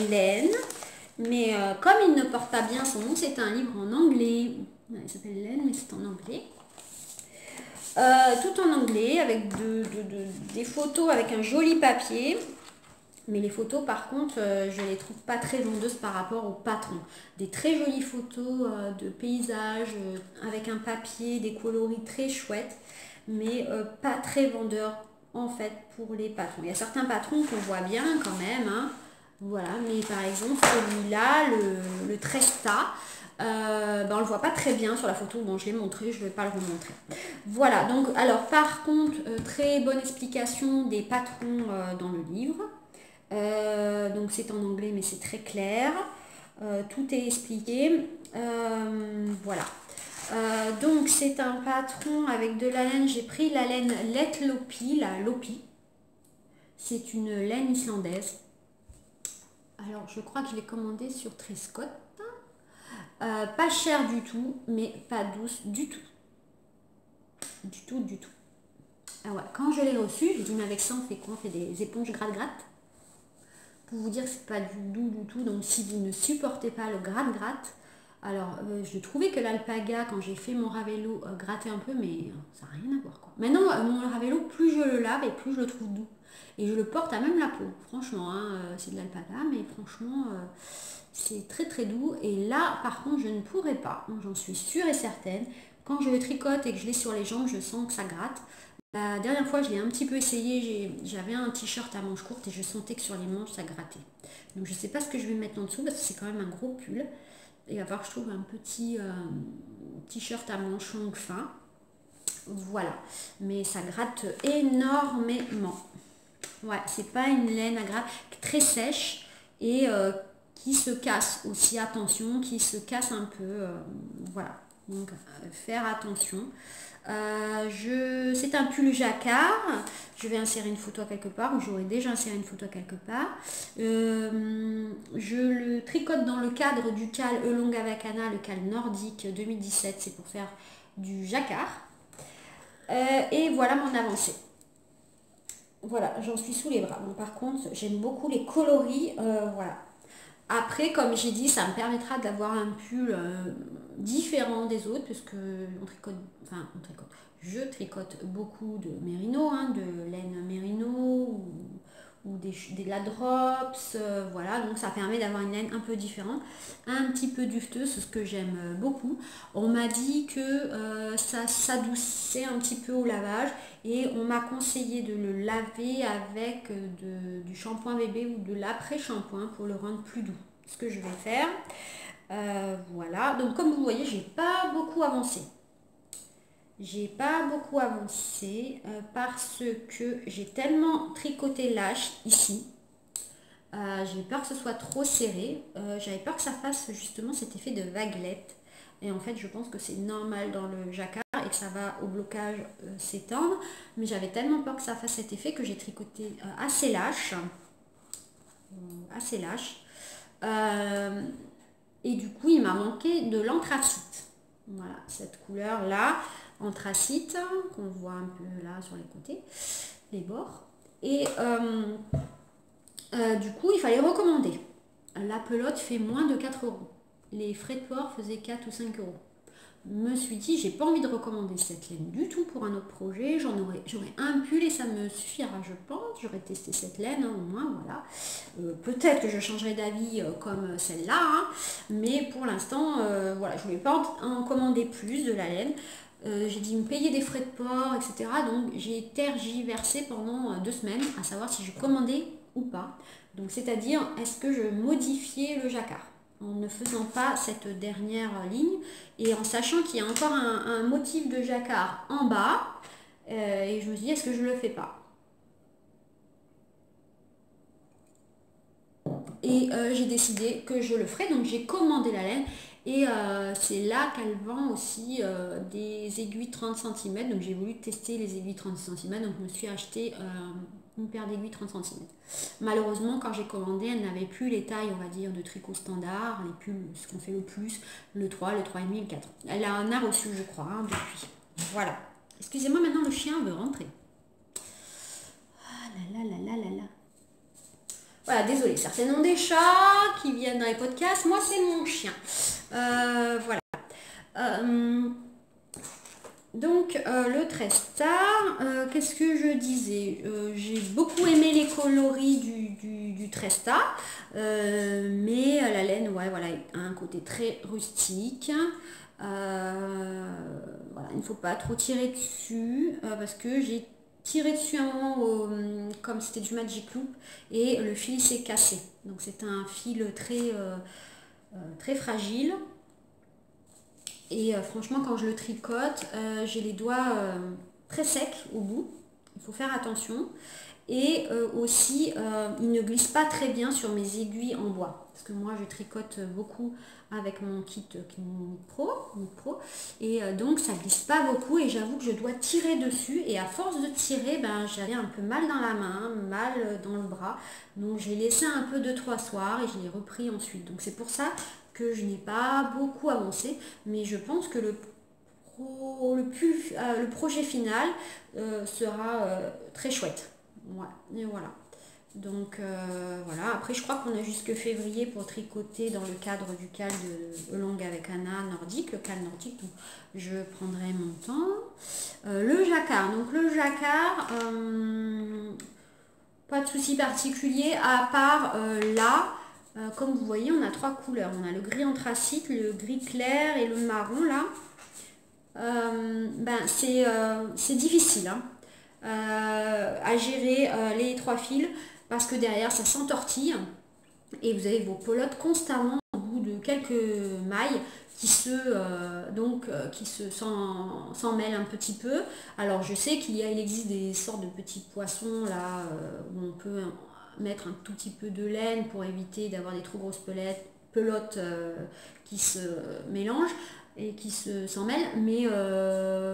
Laine. Mais comme il ne porte pas bien son nom, c'est un livre en anglais. Il s'appelle Laine, mais c'est en anglais. Tout en anglais, avec des photos avec un joli papier. Mais les photos, par contre, je les trouve pas très vendeuses par rapport au patron. Des très jolies photos de paysages avec un papier, des coloris très chouettes, mais pas très vendeurs en fait pour les patrons. Il y a certains patrons qu'on voit bien quand même, hein. Voilà, mais par exemple celui-là, le Tresta, ben on le voit pas très bien sur la photo. Bon, je l'ai montré, je ne vais pas le remontrer. Voilà, donc alors par contre, très bonne explication des patrons dans le livre. Donc c'est en anglais mais c'est très clair. Tout est expliqué. Voilà. Donc c'est un patron avec de la laine. J'ai pris la laine Let Lopi, la Lopi. C'est une laine islandaise. Alors je crois que je l'ai commandée sur Trescott. Pas cher du tout, mais pas douce du tout. Du tout. Ah ouais, quand je l'ai reçue, j'ai dit mais avec ça on fait quoi? On fait des éponges gratte-gratte. Pour vous dire que c'est pas du doux du tout, donc si vous ne supportez pas le gratte-gratte, alors je trouvais que l'alpaga, quand j'ai fait mon Ravello, grattait un peu, mais ça n'a rien à voir quoi. Maintenant, mon Ravello, plus je le lave et plus je le trouve doux. Et je le porte à même la peau, franchement, hein, c'est de l'alpaga, mais franchement, c'est très très doux. Et là, par contre, je ne pourrais pas, j'en suis sûre et certaine. Quand je le tricote et que je l'ai sur les jambes, je sens que ça gratte. La dernière fois, je l'ai un petit peu essayé, j'avais un t-shirt à manches courtes et je sentais que sur les manches, ça grattait. Donc je ne sais pas ce que je vais mettre en dessous parce que c'est quand même un gros pull. Il va falloir que je trouve un petit t-shirt à manches longues fin. Voilà. Mais ça gratte énormément. Ouais, c'est pas une laine à gratte, très sèche et qui se casse aussi, attention, qui se casse un peu. Voilà. Donc faire attention. C'est un pull jacquard. Je vais insérer une photo quelque part, ou j'aurais déjà inséré une photo quelque part. Je le tricote dans le cadre du cal Elonga Vacana, le cal nordique 2017, c'est pour faire du jacquard. Et voilà mon avancée. Voilà, j'en suis sous les bras. Bon, par contre, j'aime beaucoup les coloris. Voilà. Après, comme j'ai dit, ça me permettra d'avoir un pull différent des autres, puisque je tricote beaucoup de mérino, hein, de laine mérino ou de la drops, voilà, donc ça permet d'avoir une laine un peu différente, un petit peu dufteuse, ce que j'aime beaucoup. On m'a dit que ça s'adoucissait un petit peu au lavage et on m'a conseillé de le laver avec du shampoing bébé ou de l'après-shampoing pour le rendre plus doux, ce que je vais faire. Voilà, donc comme vous voyez, j'ai pas beaucoup avancé. Parce que j'ai tellement tricoté lâche ici. J'ai peur que ce soit trop serré. J'avais peur que ça fasse justement cet effet de vaguelette. Et en fait, je pense que c'est normal dans le jacquard et que ça va au blocage s'étendre. Mais j'avais tellement peur que ça fasse cet effet que j'ai tricoté assez lâche. Et du coup, il m'a manqué de l'anthracite. Voilà, cette couleur-là, anthracite, qu'on voit un peu là sur les côtés, les bords. Et du coup, il fallait recommander. La pelote fait moins de 4 euros. Les frais de port faisaient 4 ou 5 euros. Me suis dit, j'ai pas envie de recommander cette laine du tout pour un autre projet. J'aurais un pull et ça me suffira, je pense. J'aurais testé cette laine, hein, au moins, voilà. Peut-être que je changerai d'avis comme celle-là, hein, mais pour l'instant, voilà, je voulais pas en commander plus de la laine. J'ai dû me payer des frais de port, etc. Donc j'ai tergiversé pendant 2 semaines à savoir si je commandais ou pas. Donc c'est-à-dire, est-ce que je modifiais le jacquard en ne faisant pas cette dernière ligne et en sachant qu'il y a encore un motif de jacquard en bas. Et je me suis dit, est-ce que je le fais pas? Et j'ai décidé que je le ferai, donc j'ai commandé la laine et c'est là qu'elle vend aussi des aiguilles 30 cm, donc j'ai voulu tester les aiguilles 30 cm, donc je me suis acheté une paire d'aiguilles 30 cm. Malheureusement, quand j'ai commandé, elle n'avait plus les tailles, on va dire, de tricot standard, les pulls, ce qu'on fait le plus, le 3, le 3,5, le 4. Elle en a reçu, je crois, hein, depuis. Voilà. Excusez-moi, maintenant le chien veut rentrer. Ah là là là là là là. Voilà, désolé, certains ont des chats qui viennent dans les podcasts. Moi, c'est mon chien. Voilà. Donc, le Trestar, qu'est-ce que je disais? J'ai beaucoup aimé les coloris du Trestar, mais la laine, ouais, voilà, a un côté très rustique. Voilà, il ne faut pas trop tirer dessus parce que j'ai tiré dessus un moment comme c'était du Magic Loop et le fil s'est cassé. Donc c'est un fil très fragile. Et franchement, quand je le tricote, j'ai les doigts très secs au bout. Il faut faire attention. Et aussi, il ne glisse pas très bien sur mes aiguilles en bois. Parce que moi, je tricote beaucoup avec mon kit Knit Pro. Et donc, ça glisse pas beaucoup. Et j'avoue que je dois tirer dessus. Et à force de tirer, ben, j'avais un peu mal dans la main, mal dans le bras. Donc, j'ai laissé un peu 2-3 soirs et je l'ai repris ensuite. Donc, c'est pour ça que je n'ai pas beaucoup avancé. Mais je pense que le projet final sera très chouette. Ouais, et voilà. Donc voilà, après je crois qu'on a jusque février pour tricoter dans le cadre du cal de Longue avec Anna nordique, le cal nordique, donc je prendrai mon temps. Le jacquard, donc le jacquard, pas de souci particulier à part là, comme vous voyez on a 3 couleurs, on a le gris anthracite, le gris clair et le marron là. Ben c'est difficile, hein. À gérer les 3 fils parce que derrière ça s'entortille et vous avez vos pelotes constamment au bout de quelques mailles qui s'en mêlent un petit peu. Alors je sais il existe des sortes de petits poissons là où on peut mettre un tout petit peu de laine pour éviter d'avoir des trop grosses pelotes qui se mélangent et qui s'en mêlent, mais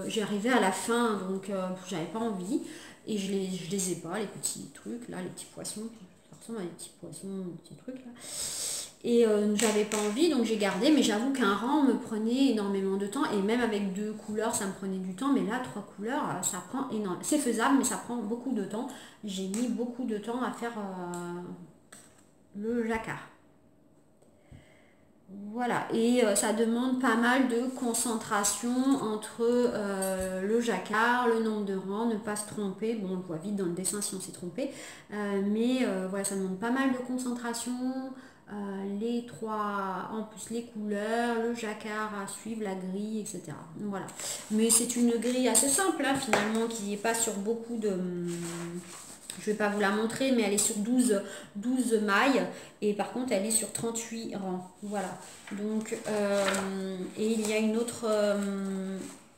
j'ai arrivé à la fin, donc j'avais pas envie, et je les ai pas, les petits trucs, là, les petits poissons, ça ressemble à des petits poissons, des petits trucs, là, et j'avais pas envie, donc j'ai gardé, mais j'avoue qu'un rang me prenait énormément de temps, et même avec 2 couleurs, ça me prenait du temps, mais là, 3 couleurs, ça prend énormément, c'est faisable, mais ça prend beaucoup de temps, j'ai mis beaucoup de temps à faire le jacquard. Voilà, et ça demande pas mal de concentration entre le jacquard, le nombre de rangs, ne pas se tromper. Bon, on le voit vite dans le dessin si on s'est trompé, mais voilà, ça demande pas mal de concentration. Les trois, en plus les couleurs, le jacquard à suivre, la grille, etc. Donc, voilà. Mais c'est une grille assez simple, hein, finalement, qui n'est pas sur beaucoup de... Je ne vais pas vous la montrer, mais elle est sur 12 mailles. Et par contre, elle est sur 38 rangs. Voilà. Donc, et il y a une autre,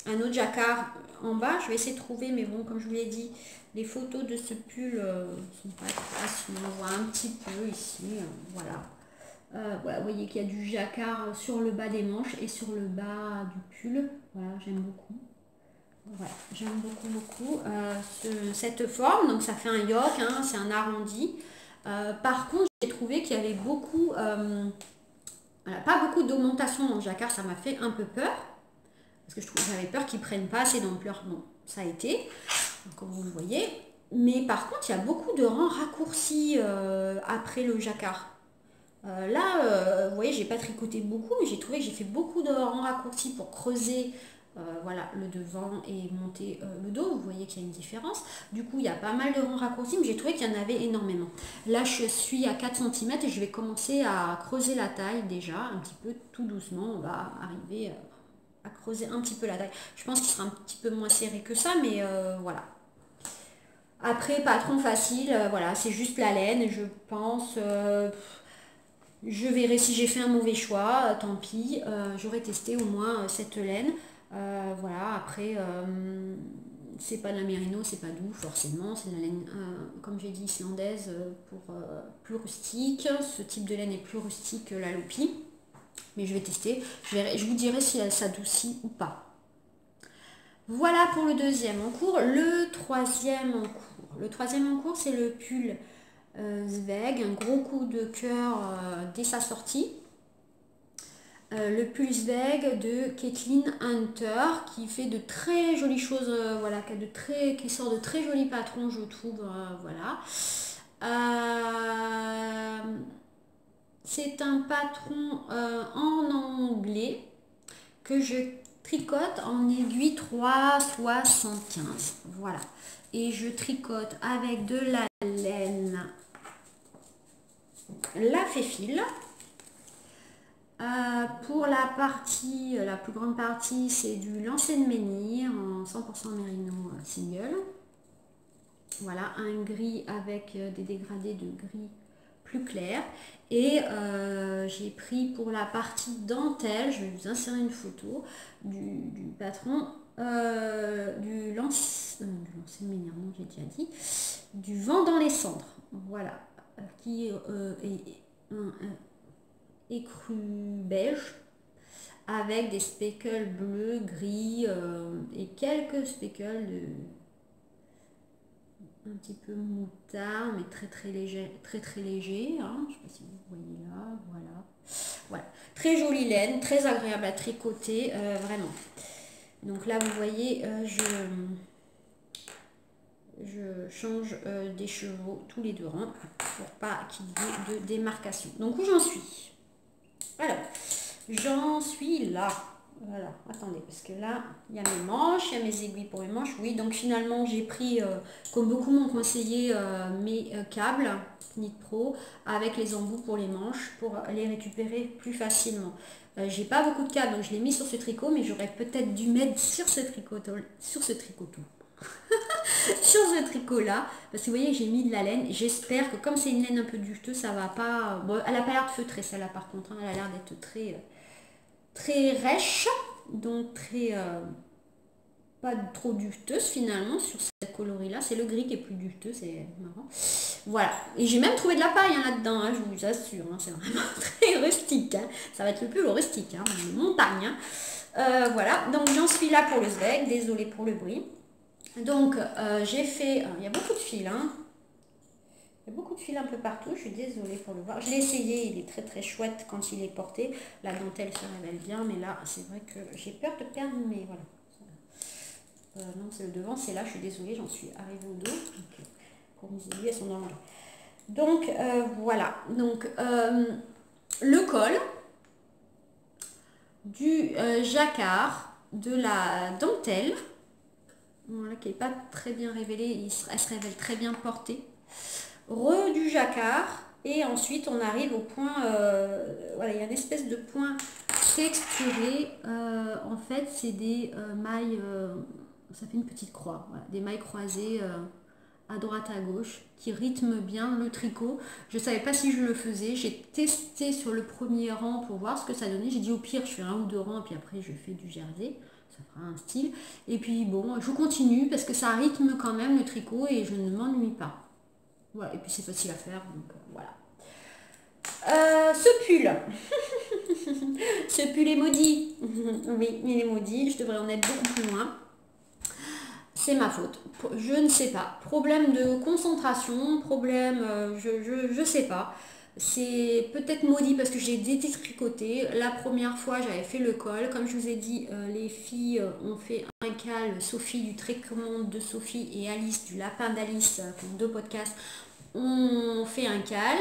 un autre jacquard en bas. Je vais essayer de trouver, mais bon, comme je vous l'ai dit, les photos de ce pull sont pas faciles. On voit un petit peu ici. Voilà. Voilà, vous voyez qu'il y a du jacquard sur le bas des manches et sur le bas du pull. Voilà, j'aime beaucoup. Voilà, j'aime beaucoup cette forme. Donc ça fait un yoke, hein, c'est un arrondi. Par contre, j'ai trouvé qu'il y avait beaucoup, voilà, pas beaucoup d'augmentation dans le jacquard. Ça m'a fait un peu peur parce que j'avais peur qu'ils prennent pas assez d'ampleur. Bon, ça a été, comme vous le voyez. Mais par contre, il y a beaucoup de rangs raccourcis après le jacquard. Là, vous voyez, j'ai pas tricoté beaucoup, mais j'ai trouvé que j'ai fait beaucoup de rangs raccourcis pour creuser voilà, le devant et monter le dos. Vous voyez qu'il y a une différence. Du coup, il y a pas mal de rangs raccourcis, mais j'ai trouvé qu'il y en avait énormément. Là, je suis à 4 cm et je vais commencer à creuser la taille déjà, un petit peu tout doucement. On va arriver à creuser un petit peu la taille. Je pense qu'il sera un petit peu moins serré que ça, mais voilà. Après, patron facile, voilà, c'est juste la laine, je pense... je verrai si j'ai fait un mauvais choix, tant pis, j'aurais testé au moins cette laine. Voilà, après, c'est pas de la mérino, c'est pas doux forcément, c'est de la laine, comme j'ai dit, islandaise, pour plus rustique. Ce type de laine est plus rustique que la Lopi, mais je vais tester, je vous dirai si elle s'adoucit ou pas. Voilà pour le deuxième en cours. Le troisième en cours. Le troisième en cours, c'est le pull Zweig, un gros coup de cœur dès sa sortie. Le pull Zweig de Kathleen Hunter qui fait de très jolies choses, voilà, qui sort de très jolis patrons, je trouve, voilà. C'est un patron en anglais que je tricote en aiguille 3,75, voilà. Et je tricote avec de la laine la Féfil. Pour la partie, la plus grande partie, c'est du lancer de menhir en 100% mérino single. Voilà, un gris avec des dégradés de gris plus clair. Et j'ai pris pour la partie dentelle, je vais vous insérer une photo du patron, du lancer de menhir, non, j'ai déjà dit, du vent dans les cendres. Voilà, qui est écru beige avec des speckles bleus, gris et quelques speckles de un petit peu moutard, mais très léger, très léger, hein. Je ne sais pas si vous voyez là, voilà, très jolie laine, très agréable à tricoter, vraiment. Donc là vous voyez, je change des chevaux tous les 2 rangs pour pas qu'il y ait de démarcation. Donc où j'en suis? Alors, j'en suis là. Voilà, attendez, parce que là, il y a mes manches, il y a mes aiguilles pour mes manches. Oui, donc finalement, j'ai pris, comme beaucoup m'ont conseillé, mes câbles Knit Pro avec les embouts pour les manches pour les récupérer plus facilement. J'ai pas beaucoup de câbles, donc je l'ai mis sur ce tricot, mais j'aurais peut-être dû mettre sur ce tricotot, sur ce tricot là, parce que vous voyez, j'ai mis de la laine. J'espère que comme c'est une laine un peu duveteuse, ça va pas... Bon, elle a pas l'air de feutrer celle-là par contre, hein. Elle a l'air d'être très rêche, donc très pas trop duveteuse finalement sur cette coloris là. C'est le gris qui est plus duveteux, c'est marrant. Voilà, et j'ai même trouvé de la paille, hein, là-dedans, hein, je vous assure, hein. C'est vraiment très rustique, hein. Ça va être le pull rustique, hein, montagne, hein. Voilà, donc j'en suis là pour le Zweig, désolée pour le bruit. Donc j'ai fait, il y a beaucoup de fils, hein. Il y a beaucoup de fils un peu partout, je suis désolée pour le voir. Je l'ai essayé, il est très chouette quand il est porté. La dentelle se révèle bien, mais là, c'est vrai que j'ai peur de perdre, mais voilà. Non, c'est le devant, c'est là, je suis désolée, j'en suis arrivée au dos. Donc, pour mes aiguilles, elles sont dans le dos. Donc, voilà. Donc, le col. du jacquard, de la dentelle, voilà, qui n'est pas très bien révélée, elle se révèle très bien portée, du jacquard, et ensuite on arrive au point, voilà, il y a une espèce de point texturé, en fait c'est des mailles, ça fait une petite croix, voilà, des mailles croisées à droite à gauche qui rythment bien le tricot. Je ne savais pas si je le faisais, j'ai testé sur le premier rang pour voir ce que ça donnait, j'ai dit au pire je fais 1 ou 2 rangs puis après je fais du jersey, ça fera un style, et puis bon je continue parce que ça rythme quand même le tricot et je ne m'ennuie pas. Voilà, et puis c'est facile à faire, donc voilà. Ce pull, ce pull est maudit. Oui, il est maudit, je devrais en être beaucoup plus loin. C'est ma faute, je ne sais pas. Problème de concentration, problème, je sais pas. C'est peut-être maudit parce que j'ai détricoté. La première fois, j'avais fait le col. Comme je vous ai dit, les filles ont fait un cal. Sophie du Trécommande de Sophie et Alice du Lapin d'Alice, pour 2 podcasts, on fait un cal.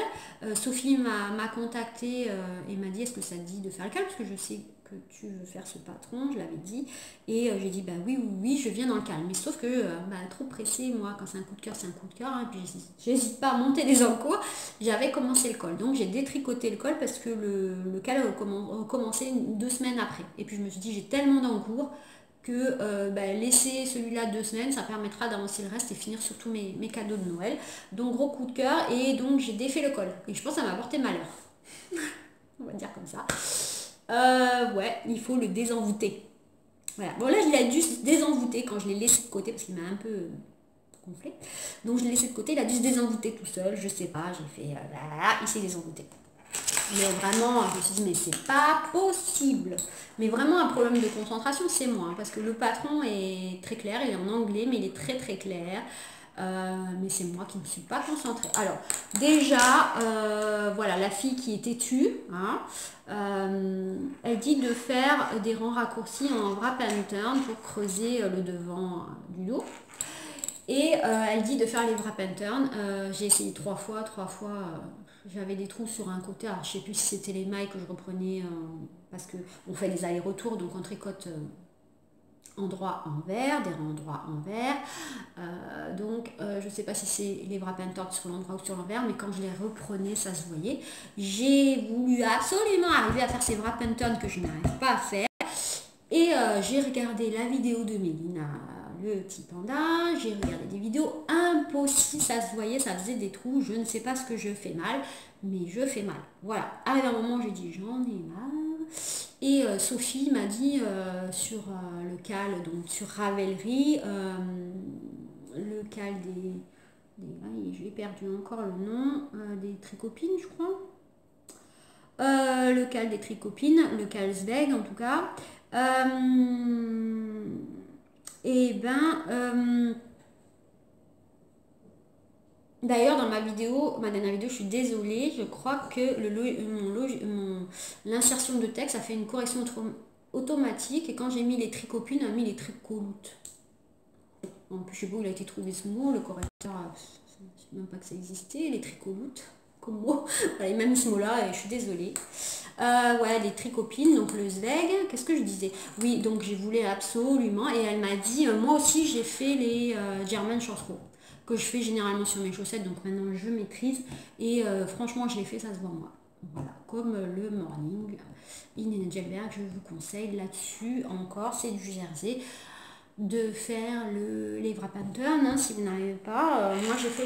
Sophie m'a contacté et m'a dit est-ce que ça te dit de faire le cal, parce que je sais que tu veux faire ce patron, je l'avais dit, et j'ai dit bah oui, je viens dans le cal, mais sauf que trop pressée, moi quand c'est un coup de cœur c'est un coup de cœur, hein, puis j'hésite pas à monter des encours. J'avais commencé le col, donc j'ai détricoté le col parce que le cal a commencé 2 semaines après, et puis je me suis dit j'ai tellement d'encours que laisser celui-là 2 semaines, ça permettra d'avancer le reste et finir surtout mes cadeaux de Noël. Donc gros coup de cœur, et donc j'ai défait le col. Et je pense que ça m'a porté malheur. On va dire comme ça. Ouais, il faut le désenvoûter. Voilà. Bon là, il a dû se désenvoûter quand je l'ai laissé de côté, parce qu'il m'a un peu gonflé. Donc je l'ai laissé de côté, il a dû se désenvoûter tout seul, je sais pas, j'ai fait... il s'est désenvoûté. Mais vraiment, je me suis dit, mais c'est pas possible. Mais vraiment, un problème de concentration, c'est moi. Hein, parce que le patron est très clair, il est en anglais, mais il est très très clair. Mais c'est moi qui ne me suis pas concentrée. Alors, déjà, voilà, la fille qui est têtue, hein, elle dit de faire des rangs raccourcis en wrap and turn pour creuser le devant du dos. Et elle dit de faire les wrap and turn. J'ai essayé 3 fois, j'avais des trous sur un côté. Alors je sais plus si c'était les mailles que je reprenais parce qu'on fait des allers-retours, donc on tricote endroit envers, des rangs endroit envers. Donc je sais pas si c'est les wrap and turn sur l'endroit ou sur l'envers, mais quand je les reprenais, ça se voyait. J'ai voulu absolument arriver à faire ces wrap and turn que je n'arrive pas à faire. Et j'ai regardé la vidéo de Mélina, le petit panda, j'ai regardé des vidéos, impossible, ça se voyait, ça faisait des trous, je ne sais pas ce que je fais mal, mais je fais mal. Voilà, à un moment j'ai dit j'en ai marre, et Sophie m'a dit sur le cal, donc sur Ravelry, le cal j'ai perdu encore le nom, des tricopines je crois, le cal des tricopines, le cal Zweig en tout cas. D'ailleurs dans ma dernière vidéo, je suis désolée, je crois que l'insertion de texte a fait une correction automatique, et quand j'ai mis les tricopines, a mis les tricoloutes. En plus je sais pas où il a été trouvé ce mot, le correcteur, je ne sais même pas que ça existait, les tricoloutes comme mot. Voilà, il m'a mis ce mot là et je suis désolée. Ouais, les tricopines, donc le Zweig, qu'est-ce que je disais? Oui, donc j'ai voulu absolument, et elle m'a dit, moi aussi j'ai fait les German short row, que je fais généralement sur mes chaussettes, donc maintenant je maîtrise, et franchement je l'ai fait, ça se voit moi. Voilà, comme le morning, in Gelberg, je vous conseille là-dessus encore, c'est du jersey, de faire les wrap and turn, hein, si vous n'arrivez pas. Moi j'ai fait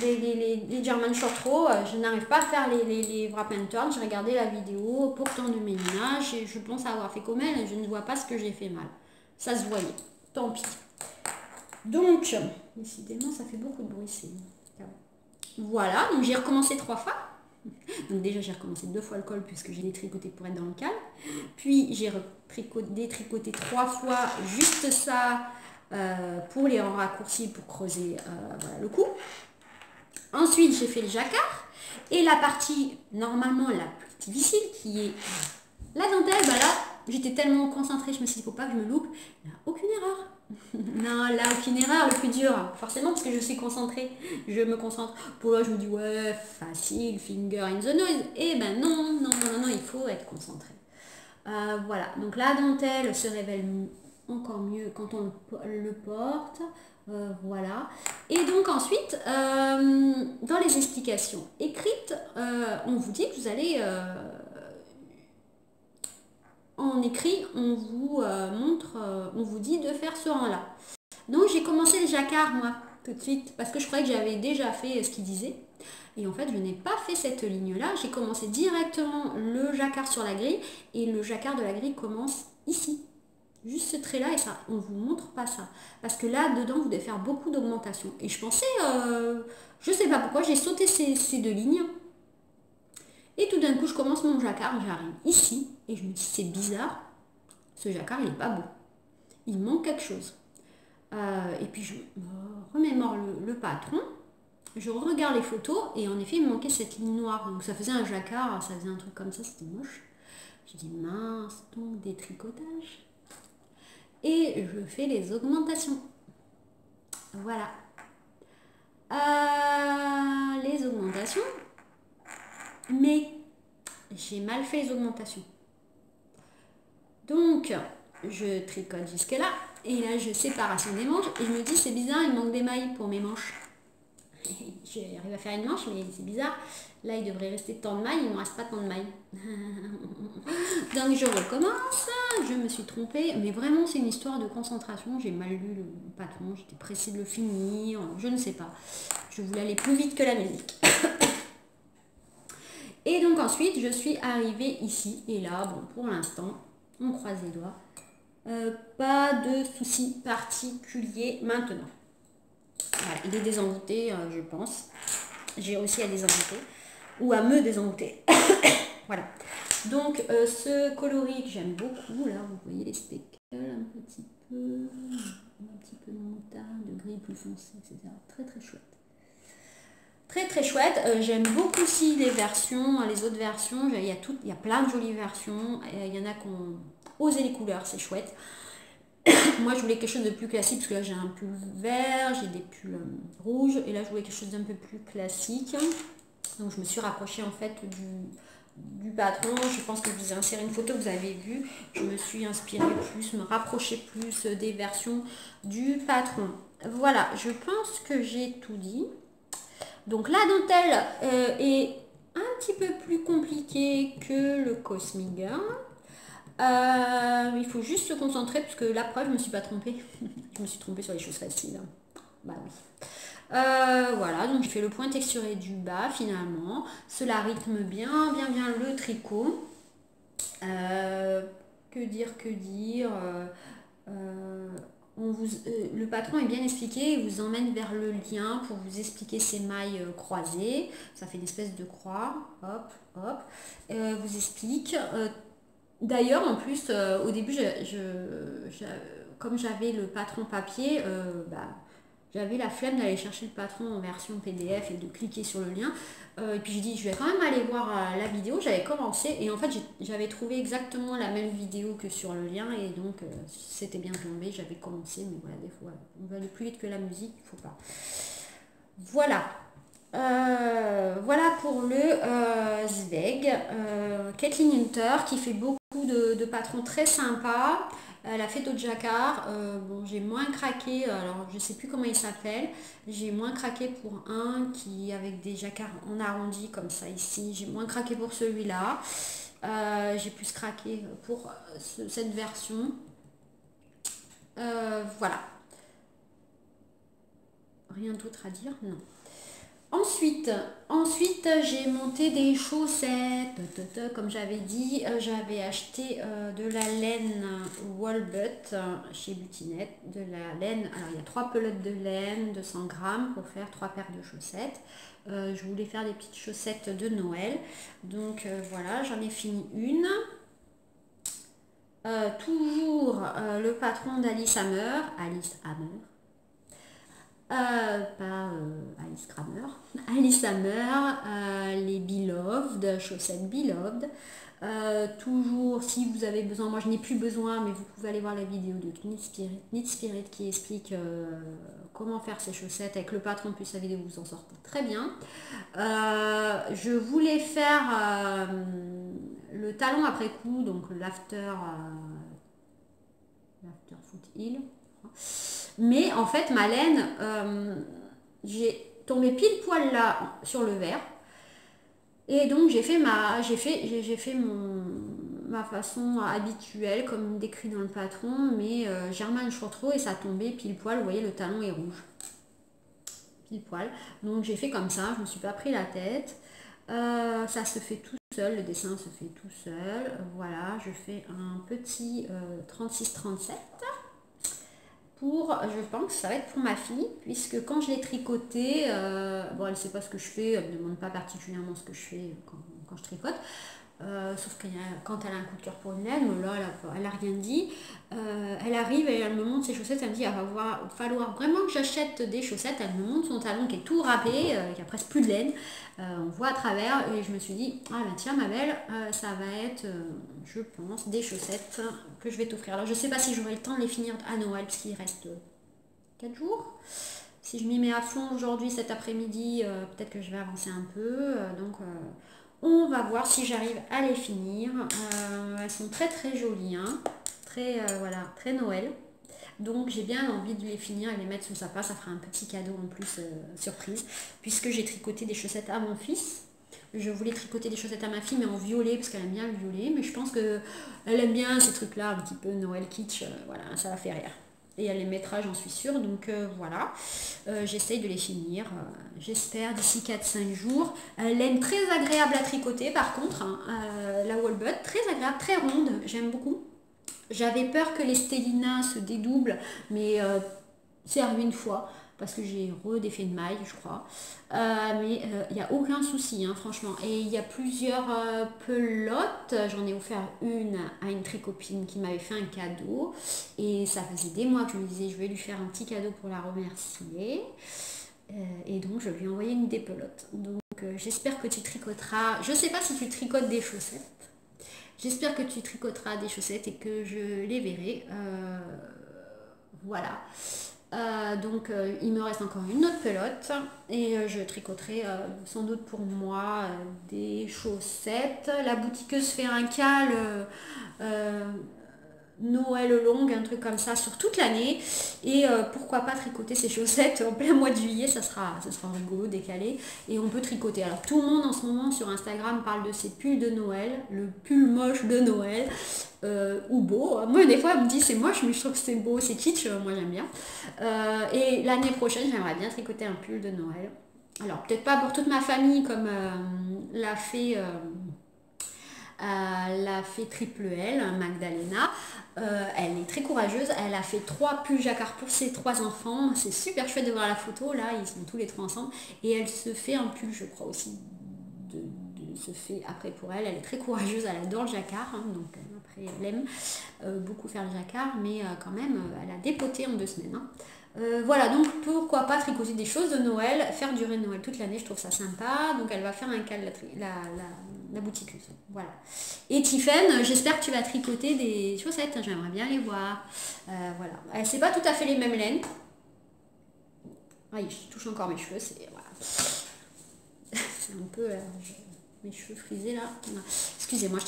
les German short row, je n'arrive pas à faire les wrap and turn. J'ai regardé la vidéo pourtant de Mélina, je pense avoir fait comme elle, je ne vois pas ce que j'ai fait mal, ça se voyait, tant pis. Donc décidément ça fait beaucoup de bruit, voilà, donc j'ai recommencé 3 fois. Donc déjà j'ai recommencé 2 fois le col puisque j'ai détricoté pour être dans le cal, puis j'ai détricoté 3 fois juste ça pour les rangs raccourcis pour creuser voilà, le cou. Ensuite j'ai fait le jacquard, et la partie normalement la plus difficile qui est la dentelle, bah là j'étais tellement concentrée, je me suis dit faut pas que je me loupe, il n'y a aucune erreur. Non, là, aucune erreur, le plus dur, forcément, parce que je suis concentrée, je me concentre. Pour là, je me dis, ouais, facile, finger in the nose. Et ben non, il faut être concentré. Voilà, donc la dentelle se révèle encore mieux quand on le porte. Voilà. Et donc ensuite, dans les explications écrites, on vous dit que vous allez... en écrit, on vous montre, on vous dit de faire ce rang-là. Donc j'ai commencé le jacquard, moi, tout de suite, parce que je croyais que j'avais déjà fait ce qu'il disait. Et en fait, je n'ai pas fait cette ligne-là. J'ai commencé directement le jacquard sur la grille, et le jacquard de la grille commence ici. Juste ce trait-là, et ça, on ne vous montre pas ça. Parce que là, dedans, vous devez faire beaucoup d'augmentation. Et je pensais, je ne sais pas pourquoi, j'ai sauté ces deux lignes. Et tout d'un coup, je commence mon jacquard, j'arrive ici, et je me dis, c'est bizarre, ce jacquard, il n'est pas beau. Il manque quelque chose. Et puis, je me remémore le patron, je regarde les photos, et en effet, il me manquait cette ligne noire. Donc, ça faisait un jacquard, ça faisait un truc comme ça, c'était moche. Je dis, mince, donc des tricotages. Et je fais les augmentations. Voilà. Les augmentations. Mais j'ai mal fait les augmentations. Donc, je tricote jusque là. Et là, je séparation des manches. Et je me dis, c'est bizarre, il manque des mailles pour mes manches. J'arrive à faire une manche, mais c'est bizarre. Là, il devrait rester tant de mailles, il ne me reste pas tant de mailles. Donc, je recommence. Je me suis trompée. Mais vraiment, c'est une histoire de concentration. J'ai mal lu le patron. J'étais pressée de le finir. Je ne sais pas. Je voulais aller plus vite que la musique. Et donc, ensuite, je suis arrivée ici. Et là, bon, pour l'instant, on croise les doigts. Pas de soucis particuliers maintenant. Voilà, il est désenvoûté, je pense. J'ai réussi à désenvoûter. Ou à me désenvoûter. Voilà. Donc, ce coloris que j'aime beaucoup, là, vous voyez les speckles, un petit peu de moutarde, de gris plus foncé, etc. Très, très chouette. Très, très chouette. J'aime beaucoup aussi les versions, les autres versions. Il y a plein de jolies versions. Il y en a qui ont osé les couleurs, c'est chouette. Moi, je voulais quelque chose de plus classique, parce que là, j'ai un pull vert, j'ai des pulls rouges, et là, je voulais quelque chose d'un peu plus classique. Donc, je me suis rapprochée, en fait, du patron. Je pense que je vous ai inséré une photo, vous avez vu. Je me suis inspirée plus, me rapprocher plus des versions du patron. Voilà, je pense que j'ai tout dit. Donc, la dentelle est un petit peu plus compliquée que le Cosmic Girl. Il faut juste se concentrer, parce que la preuve, je ne me suis pas trompée. Je me suis trompée sur les choses faciles. Bah oui. Voilà, donc je fais le point texturé du bas finalement. Cela rythme bien le tricot. Que dire. Le patron est bien expliqué, il vous emmène vers le lien pour vous expliquer ces mailles croisées. Ça fait une espèce de croix. Hop, hop. Vous explique. D'ailleurs, en plus, au début, comme j'avais le patron papier, j'avais la flemme d'aller chercher le patron en version PDF et de cliquer sur le lien. Et puis j'ai dit, je vais quand même aller voir la vidéo. J'avais commencé et en fait, j'avais trouvé exactement la même vidéo que sur le lien. Et donc, c'était bien tombé. J'avais commencé, mais voilà, des fois, on va aller plus vite que la musique, il ne faut pas. Voilà. Voilà pour le Zweig. Kathleen Hunter qui fait beaucoup de patrons très sympas. Elle a fait d'autres jacquards. Bon, j'ai moins craqué, alors je sais plus comment il s'appelle. J'ai moins craqué pour un qui avec des jacquards en arrondi comme ça ici. J'ai moins craqué pour celui-là. J'ai plus craqué pour cette version. Voilà. Rien d'autre à dire? Non. Ensuite, j'ai monté des chaussettes, comme j'avais dit, j'avais acheté de la laine Walbut chez Butinette, de la laine, alors il y a 3 pelotes de laine de 100 grammes pour faire 3 paires de chaussettes. Je voulais faire des petites chaussettes de Noël, donc voilà, j'en ai fini une. Toujours le patron d'Alice Hammer, pas Alice Kramer, Alice Hammer, les Beloved, chaussettes Beloved. Toujours, si vous avez besoin, moi je n'ai plus besoin, mais vous pouvez aller voir la vidéo de Knit Spirit qui explique comment faire ces chaussettes avec le patron, plus sa vidéo, vous en sortez très bien. Je voulais faire le talon après coup, donc l'after foot heel. Mais en fait, ma laine, j'ai tombé pile poil là sur le verre. Et donc j'ai fait ma façon habituelle comme décrit dans le patron, mais German short row et ça tombait pile poil, vous voyez le talon est rouge. Pile poil. Donc j'ai fait comme ça, je me suis pas pris la tête. Ça se fait tout seul, le dessin se fait tout seul. Voilà, je fais un petit 36-37. Je pense que ça va être pour ma fille, puisque quand je l'ai tricoté, bon elle sait pas ce que je fais, elle me demande pas particulièrement ce que je fais quand je tricote, sauf que quand elle a un coup de cœur pour une laine, là elle a rien dit, elle arrive et elle me montre ses chaussettes, elle me dit il va falloir vraiment que j'achète des chaussettes, elle me montre son talon qui est tout râpé, qui a presque plus de laine, on voit à travers et je me suis dit ah ben tiens ma belle, ça va être je pense des chaussettes que je vais t'offrir. Alors je sais pas si j'aurai le temps de les finir à Noël parce qu'il reste 4 jours. Si je m'y mets à fond aujourd'hui cet après-midi, peut-être que je vais avancer un peu, donc on va voir si j'arrive à les finir. Elles sont très très jolies, hein. Très voilà, très Noël. Donc j'ai bien envie de les finir et les mettre sous sa sapin. Ça fera un petit cadeau en plus surprise, puisque j'ai tricoté des chaussettes à mon fils. Je voulais tricoter des chaussettes à ma fille, mais en violet, parce qu'elle aime bien le violet. Mais je pense qu'elle aime bien ces trucs-là, un petit peu Noël kitsch. Voilà, ça la fait rire. Et elle les mettra, j'en suis sûre. Donc voilà, j'essaye de les finir. J'espère d'ici 4-5 jours. Laine très agréable à tricoter, par contre. Hein, la Wallbud, très agréable, très ronde. J'aime beaucoup. J'avais peur que les Stellina se dédoublent, mais c'est arrivé une fois parce que j'ai redéfait une maille, je crois. Mais il n'y a aucun souci, hein, franchement. Et il y a plusieurs pelotes. J'en ai offert une à une très copine qui m'avait fait un cadeau. Et ça faisait des mois que je me disais, je vais lui faire un petit cadeau pour la remercier. Et donc, je lui ai envoyé une des pelotes. Donc, j'espère que tu tricoteras. Je ne sais pas si tu tricotes des chaussettes. J'espère que tu tricoteras des chaussettes et que je les verrai. Voilà. Donc il me reste encore une autre pelote et je tricoterai sans doute pour moi des chaussettes. La boutiqueuse fait un cal Noël longue, un truc comme ça sur toute l'année et pourquoi pas tricoter ces chaussettes en plein mois de juillet, ça sera rigolo, décalé et on peut tricoter. Alors tout le monde en ce moment sur Instagram parle de ces pulls de Noël, le pull moche de Noël ou beau. Moi des fois elle me dit c'est moche mais je trouve que c'est beau, c'est kitsch, moi j'aime bien. Et l'année prochaine j'aimerais bien tricoter un pull de Noël. Alors peut-être pas pour toute ma famille comme l'a fait Triple L, Magdalena. Elle est très courageuse, elle a fait 3 pulls jacquard pour ses 3 enfants, c'est super chouette de voir la photo, là ils sont tous les 3 ensemble, et elle se fait un pull je crois aussi, se fait après pour elle, elle est très courageuse, elle adore le jacquard, hein, donc après elle aime beaucoup faire le jacquard, mais quand même elle a dépoté en 2 semaines. Hein. Voilà, donc pourquoi pas tricoter des choses de Noël, faire durer Noël toute l'année, je trouve ça sympa. Donc elle va faire un cal la boutique. Voilà. Et Tiffen, j'espère que tu vas tricoter des chaussettes, j'aimerais bien les voir. Voilà. C'est pas tout à fait les mêmes laines. Oui, je touche encore mes cheveux, c'est voilà. C'est un peu mes cheveux frisés là. Excusez-moi,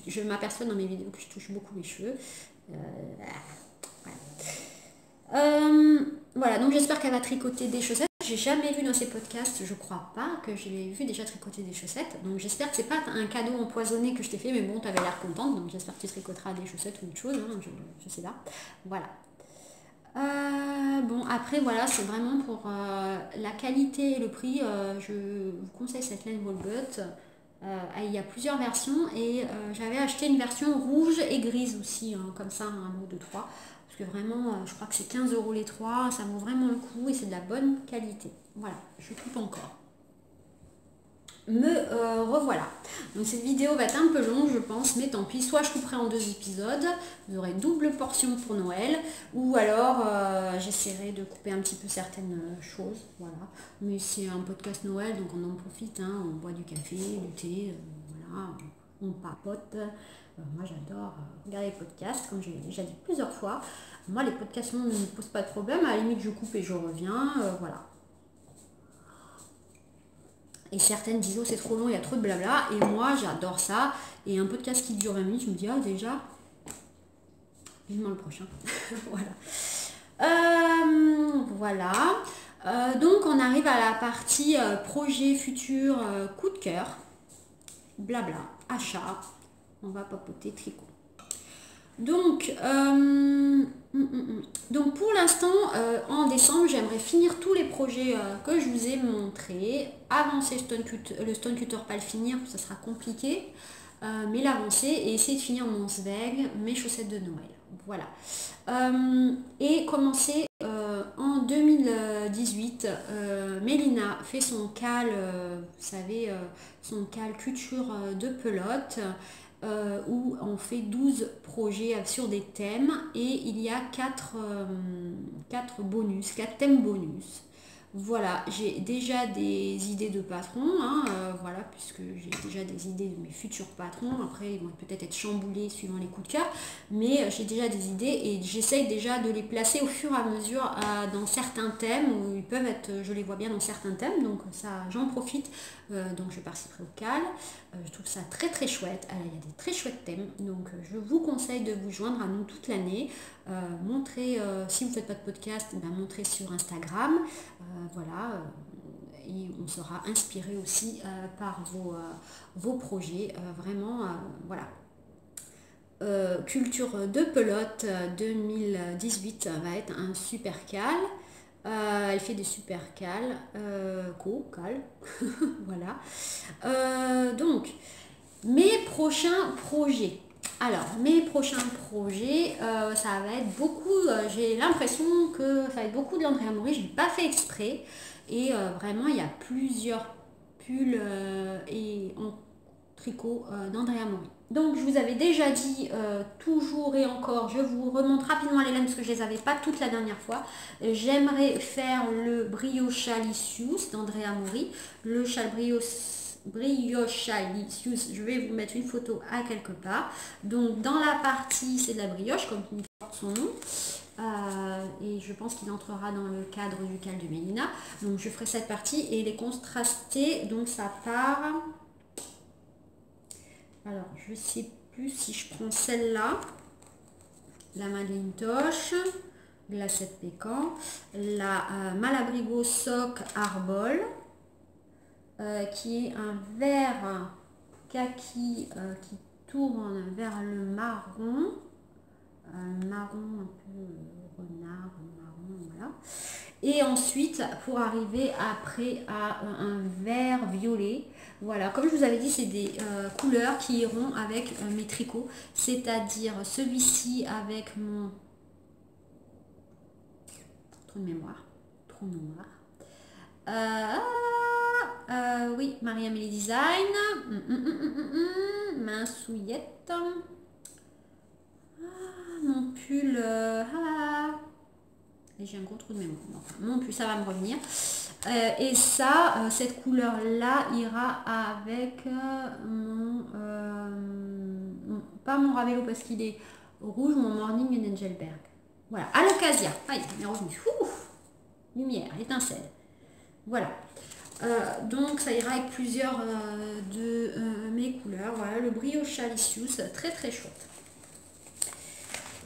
je m'aperçois dans mes vidéos que je touche beaucoup mes cheveux. Voilà, donc j'espère qu'elle va tricoter des chaussettes. J'ai jamais vu dans ses podcasts, je crois pas que j'ai vu déjà tricoter des chaussettes. Donc j'espère que c'est pas un cadeau empoisonné que je t'ai fait, mais bon, tu avais l'air contente, donc j'espère que tu tricoteras des chaussettes ou autre chose, hein, je sais pas. Voilà. Bon, après, voilà, c'est vraiment pour la qualité et le prix. Je vous conseille cette laine Wallbud. Il y a plusieurs versions et j'avais acheté une version rouge et grise aussi, hein, comme ça, un lot de 3. Parce que vraiment, je crois que c'est 15 € les 3, ça vaut vraiment le coup et c'est de la bonne qualité. Voilà, je coupe encore. Me revoilà. Donc cette vidéo va être un peu longue je pense, mais tant pis, soit je couperai en 2 épisodes, vous aurez une double portion pour Noël, ou alors j'essaierai de couper un petit peu certaines choses, voilà. Mais c'est un podcast Noël, donc on en profite, hein, on boit du café, du thé, voilà, on papote. Moi j'adore regarder les podcasts, comme je l'ai déjà dit plusieurs fois. Moi les podcasts ne me posent pas de problème, à la limite je coupe et je reviens, voilà. Et certaines disent, oh, c'est trop long, il y a trop de blabla. Et moi, j'adore ça. Et un podcast qui dure 20 minutes, je me dis, ah, déjà, vivement le prochain. Voilà. Voilà. Donc, on arrive à la partie projet futur, coup de cœur, blabla, achat. On va papoter tricot. Donc, donc pour l'instant, en décembre, j'aimerais finir tous les projets que je vous ai montrés. Avancer le Stone Cutter, pas le finir, ça sera compliqué. Mais l'avancer et essayer de finir mon Zweig, mes chaussettes de Noël. Voilà. Et commencer en 2018. Mélina fait son cal, vous savez, son cal culture de pelote. Où on fait 12 projets sur des thèmes et il y a 4 bonus, 4 thèmes bonus. Voilà, j'ai déjà des idées de patrons, hein, voilà, puisque j'ai déjà des idées de mes futurs patrons. Après, ils vont peut-être être chamboulés suivant les coups de cœur, mais j'ai déjà des idées et j'essaye déjà de les placer au fur et à mesure dans certains thèmes où ils peuvent être, je les vois bien dans certains thèmes, donc ça, j'en profite. Donc je participerai au cal. Je trouve ça très très chouette. Alors, il y a des très chouettes thèmes, donc je vous conseille de vous joindre à nous toute l'année. Montrez, si vous ne faites pas de podcast, montrez sur Instagram. Voilà, et on sera inspiré aussi par vos projets. Vraiment, voilà. Culture de pelote 2018 va être un super cal. Elle fait des super cals, cal, voilà. Donc, mes prochains projets. Alors, mes prochains projets, ça va être beaucoup, j'ai l'impression que ça va être beaucoup de Andrea Mori, je ne l'ai pas fait exprès. Et vraiment, il y a plusieurs pulls et en tricot d'Andrea Mori. Donc je vous avais déjà dit, toujours et encore, je vous remonte rapidement les laines parce que je ne les avais pas toutes la dernière fois. J'aimerais faire le Brioche Alicius d'Andrea Mori, le châle Brioche Alicius, je vais vous mettre une photo à quelque part. Donc dans la partie, c'est de la brioche, comme il porte son nom. Et je pense qu'il entrera dans le cadre du cal de Mélina. Donc je ferai cette partie et les contraster, donc ça part... Alors, je ne sais plus si je prends celle-là, la Madeleine Toche, Glacette Pécan, la Malabrigo Sock Arbol, qui est un vert kaki qui tourne vers le marron, marron un peu renard, marron, voilà. Et ensuite, pour arriver après à un vert violet. Voilà, comme je vous avais dit, c'est des couleurs qui iront avec mes tricots. C'est-à-dire celui-ci avec mon trou de mémoire, trou noir. Oui, Marie-Amélie Design. Minsouillette. Mon pull. Et j'ai un gros trou de mémoire. Enfin, mon pull, ça va me revenir. Et ça, cette couleur-là ira avec pas mon Ravello parce qu'il est rouge, mon Morning Engelberg. Voilà, à l'occasion. Aïe, il est revenu. Lumière, étincelle. Voilà. Donc ça ira avec plusieurs de mes couleurs. Voilà, le Brioche Alicius, très très chouette.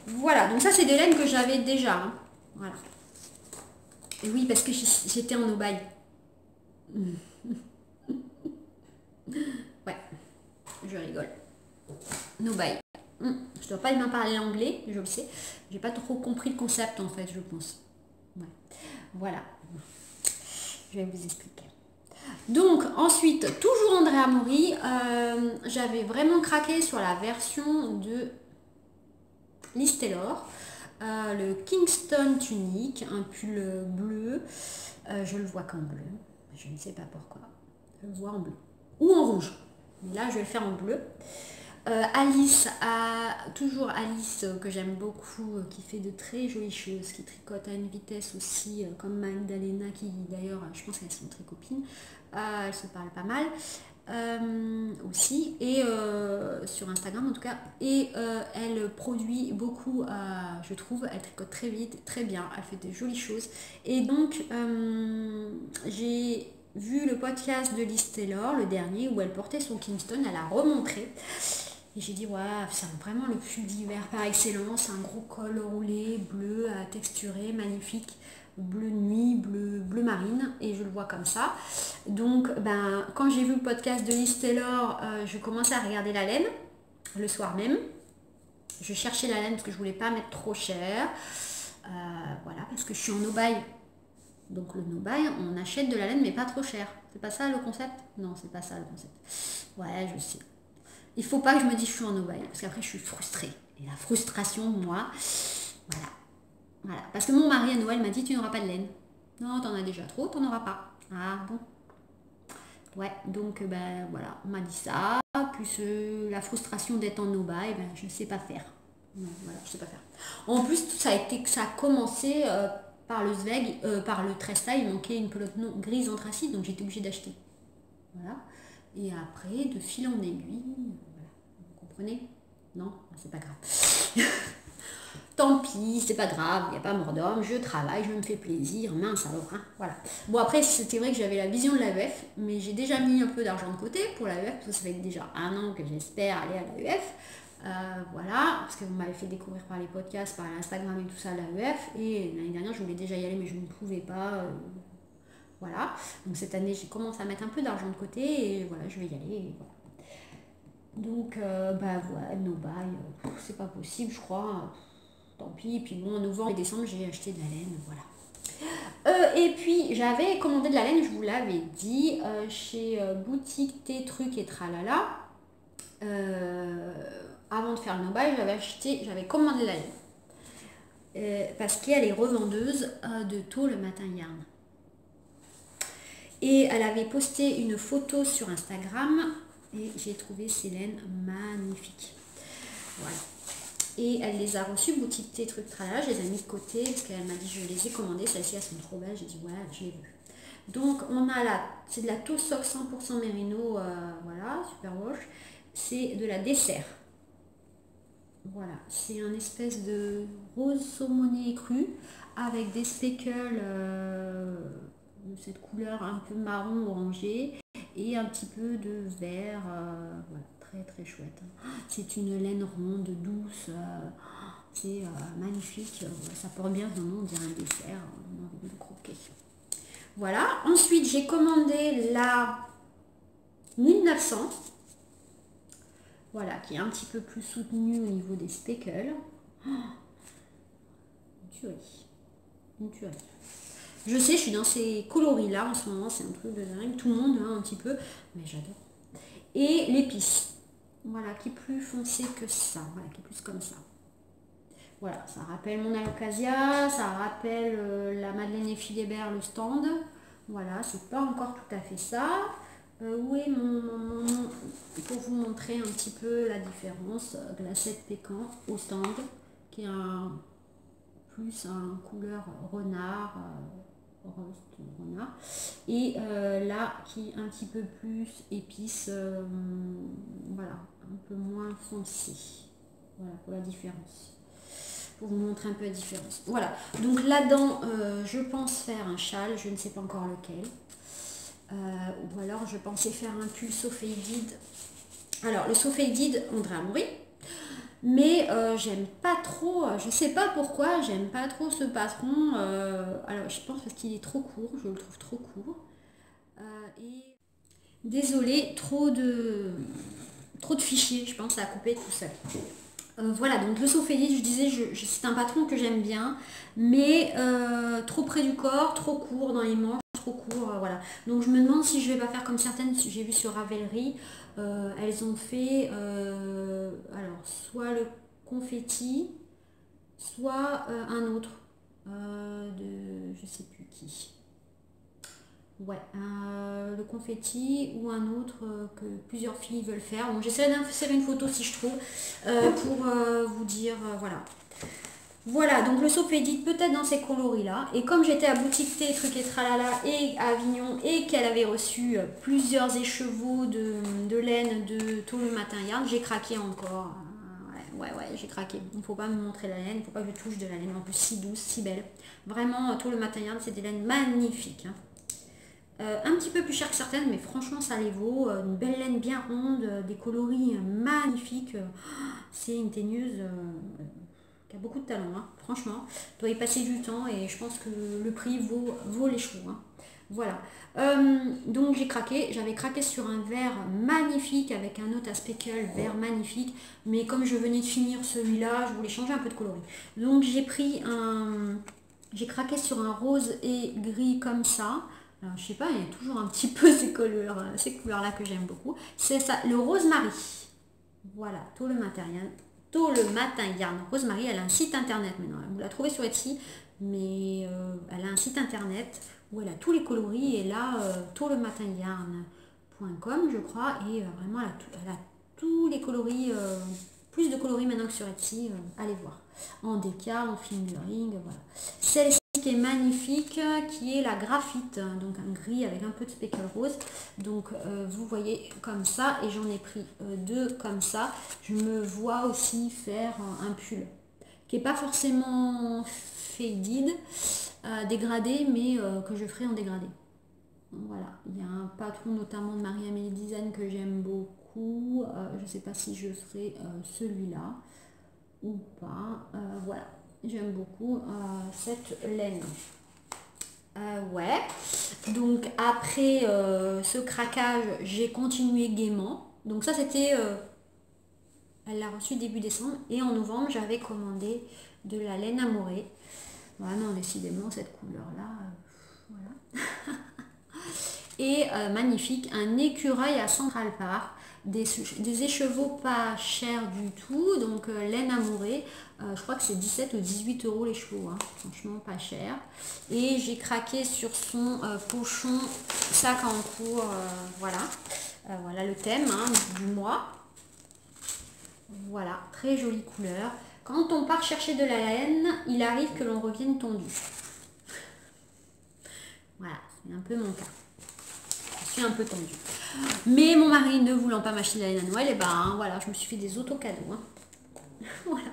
Voilà, donc ça c'est des laines que j'avais déjà. Hein. Voilà. Et oui, parce que j'étais en aubaille. Ouais, je rigole. Nobaille. Je dois pas bien parler l'anglais, je le sais. J'ai pas trop compris le concept en fait, je pense. Ouais. Voilà. Je vais vous expliquer. Donc ensuite, toujours Andrea Mori, j'avais vraiment craqué sur la version de Liz Taylor. Le Kingston Tunique, un pull bleu, je le vois qu'en bleu, je ne sais pas pourquoi, je le vois en bleu, ou en rouge, mais là je vais le faire en bleu. Alice, toujours Alice que j'aime beaucoup, qui fait de très jolies choses, qui tricote à une vitesse aussi, comme Magdalena, qui d'ailleurs, je pense qu'elles sont très copines, elles se parlent pas mal. Aussi et sur Instagram en tout cas et elle produit beaucoup je trouve, elle tricote très vite, très bien, elle fait de jolies choses et donc j'ai vu le podcast de Liz Taylor, le dernier, où elle portait son Kingston, elle a remontré. Et j'ai dit, ouais, c'est vraiment le pull d'hiver par excellence, un gros col roulé, bleu, texturé, magnifique, bleu nuit, bleu marine, et je le vois comme ça. Donc, ben, quand j'ai vu le podcast de Liz Taylor, je commençais à regarder la laine, le soir même. Je cherchais la laine parce que je voulais pas mettre trop cher. Voilà, parce que je suis en no-buy. Donc le no-buy, on achète de la laine, mais pas trop cher. C'est pas ça le concept? Non, c'est pas ça le concept. Ouais, je sais. Il faut pas que je me dise je suis en no-buy, parce qu'après je suis frustrée. Et la frustration, moi, voilà. Voilà. Parce que mon mari à Noël m'a dit tu n'auras pas de laine. Non, t'en as déjà trop, t'en auras pas. Ah bon. Ouais, donc ben voilà, on m'a dit ça. Plus la frustration d'être en no-buy, ben, je ne sais pas faire. Non, voilà, je sais pas faire. En plus, ça a commencé par le Zweig, par le Tresta, il manquait une pelote grise anthracite, donc j'étais obligée d'acheter. Voilà. Et après, de fil en aiguille, voilà. Vous comprenez? Non, c'est pas grave. Tant pis, c'est pas grave, il n'y a pas mort d'homme, je travaille, je me fais plaisir, mince alors, hein, voilà. Bon après, c'était vrai que j'avais la vision de l'AEF, mais j'ai déjà mis un peu d'argent de côté pour l'AEF, parce que ça fait déjà 1 an que j'espère aller à l'AEF. Voilà, parce que vous m'avez fait découvrir par les podcasts, par l'Instagram et tout ça, l'AEF, et l'année dernière, je voulais déjà y aller, mais je ne pouvais pas, voilà. Donc cette année, j'ai commencé à mettre un peu d'argent de côté, et voilà, je vais y aller, et voilà. Donc, bah voilà, no buy, c'est pas possible, je crois. Tant pis, puis bon, en novembre et décembre, j'ai acheté de la laine, voilà. Et puis, j'avais commandé de la laine, je vous l'avais dit, chez Boutique Tes Trucs et Tralala. Avant de faire le no-buy, j'avais commandé de la laine. Parce qu'elle est revendeuse de Tôt le Matin Yarn. Et elle avait posté une photo sur Instagram, et j'ai trouvé ces laines magnifiques. Voilà. Et elle les a reçues, Boutique Tes Trucs Tralala, je les ai mis de côté parce qu'elle m'a dit je les ai commandées, celles-ci elles sont trop belles, j'ai dit voilà, je les veux. Donc on a là, c'est de la Tosock 100% Mérino, voilà, super wash, c'est de la dessert. Voilà, c'est un espèce de rose saumonné cru avec des speckles de cette couleur un peu marron orangé et un petit peu de vert, voilà, très très chouette. C'est une laine ronde, douce, c'est magnifique, ça porte bien son nom, on dirait un dessert, on a envie de croquer. Voilà, ensuite j'ai commandé la 1900, voilà, qui est un petit peu plus soutenue au niveau des speckles. Une tuerie. Je sais, je suis dans ces coloris là en ce moment, c'est un truc de dingue, tout le monde un petit peu, mais j'adore. Et l'épice, voilà, qui est plus foncé que ça, voilà, qui est plus comme ça. Voilà, ça rappelle mon Alocasia, ça rappelle la Madeleine et Philibert, le stand. Voilà, c'est pas encore tout à fait ça. Où est pour vous montrer un petit peu la différence, glacette pécan au stand, qui est plus un couleur renard, rose renard, et là qui est un petit peu plus épice, voilà, un peu moins foncé. Voilà pour la différence. Pour vous montrer un peu la différence. Voilà, donc là-dedans, je pense faire un châle, je ne sais pas encore lequel. Ou alors je pensais faire un pull Sophéidide. Alors le Sophéidide, Andrea Mori. Mais j'aime pas trop, je sais pas pourquoi, j'aime pas trop ce patron. Alors je pense parce qu'il est trop court, je le trouve trop court. Et désolée, trop de fichiers, je pense à couper tout seul. Voilà, donc le Sophéidide, je disais, c'est un patron que j'aime bien, mais trop près du corps, trop court dans les manches, trop court, voilà. Donc je me demande si je vais pas faire comme certaines, j'ai vu sur Ravelry, elles ont fait, alors, soit le confetti, soit un autre, de je sais plus qui. Ouais, le confetti ou un autre que plusieurs filles veulent faire. Donc j'essaierai d'insérer une photo si je trouve pour vous dire, voilà. Voilà, donc le Sophéidide peut-être dans ces coloris-là. Et comme j'étais à Boutique Tes Trucs et Tralala et à Avignon et qu'elle avait reçu plusieurs écheveaux de laine de Tôt le Matin Yarn, j'ai craqué encore. Ouais, j'ai craqué. Il ne faut pas me montrer la laine, il ne faut pas que je touche de la laine. En plus, si douce, si belle. Vraiment, Tôt le Matin Yarn, c'est des laines magnifiques. Hein. Un petit peu plus cher que certaines, mais franchement ça les vaut. Une belle laine bien ronde, des coloris magnifiques. C'est une teigneuse qui a beaucoup de talent, hein. Franchement, doit y passer du temps et je pense que le prix vaut les chevaux, hein. Voilà. Donc j'ai craqué, j'avais craqué sur un vert magnifique avec un autre à speckle, vert magnifique, mais comme je venais de finir celui-là, je voulais changer un peu de coloris. Donc j'ai craqué sur un rose et gris comme ça. Alors, je sais pas, il y a toujours un petit peu ces couleurs-là que j'aime beaucoup. C'est ça, le rosemary. Voilà, tout le matériel. Tout le matin yarn. Rosemary, elle a un site internet maintenant. Vous la trouvez sur Etsy, mais elle a un site internet où elle a tous les coloris. Et là, tout le matin yarn.com, je crois. Et vraiment, elle a tous les coloris, plus de coloris maintenant que sur Etsy. Allez voir. En décal, en fingering, voilà. Celle-ci qui est magnifique, qui est la graphite, donc un gris avec un peu de speckle rose. Donc vous voyez comme ça, et j'en ai pris deux comme ça. Je me vois aussi faire un pull qui n'est pas forcément faded, dégradé, mais que je ferai en dégradé. Voilà, il y a un patron notamment de Marie-Amélie Design que j'aime beaucoup. Je ne sais pas si je ferai celui-là ou pas. Voilà, j'aime beaucoup cette laine. Ouais, donc après ce craquage, j'ai continué gaiement. Donc ça c'était, elle l'a reçu début décembre, et en novembre j'avais commandé de la laine amorée. Voilà, non, décidément cette couleur là, voilà. Et magnifique, un écureuil à Central Park, des écheveaux pas chers du tout, donc laine amorée, je crois que c'est 17 ou 18 euros les chevaux, hein, franchement pas cher. Et j'ai craqué sur son pochon sac en cours, voilà. Voilà le thème, hein, du mois. Voilà, très jolie couleur. Quand on part chercher de la laine, il arrive que l'on revienne tondu. Voilà, c'est un peu mon cas. Je suis un peu tendue. Mais mon mari ne voulant pas m'acheter de la laine à Noël, et ben voilà, je me suis fait des auto-cadeaux, hein. Voilà.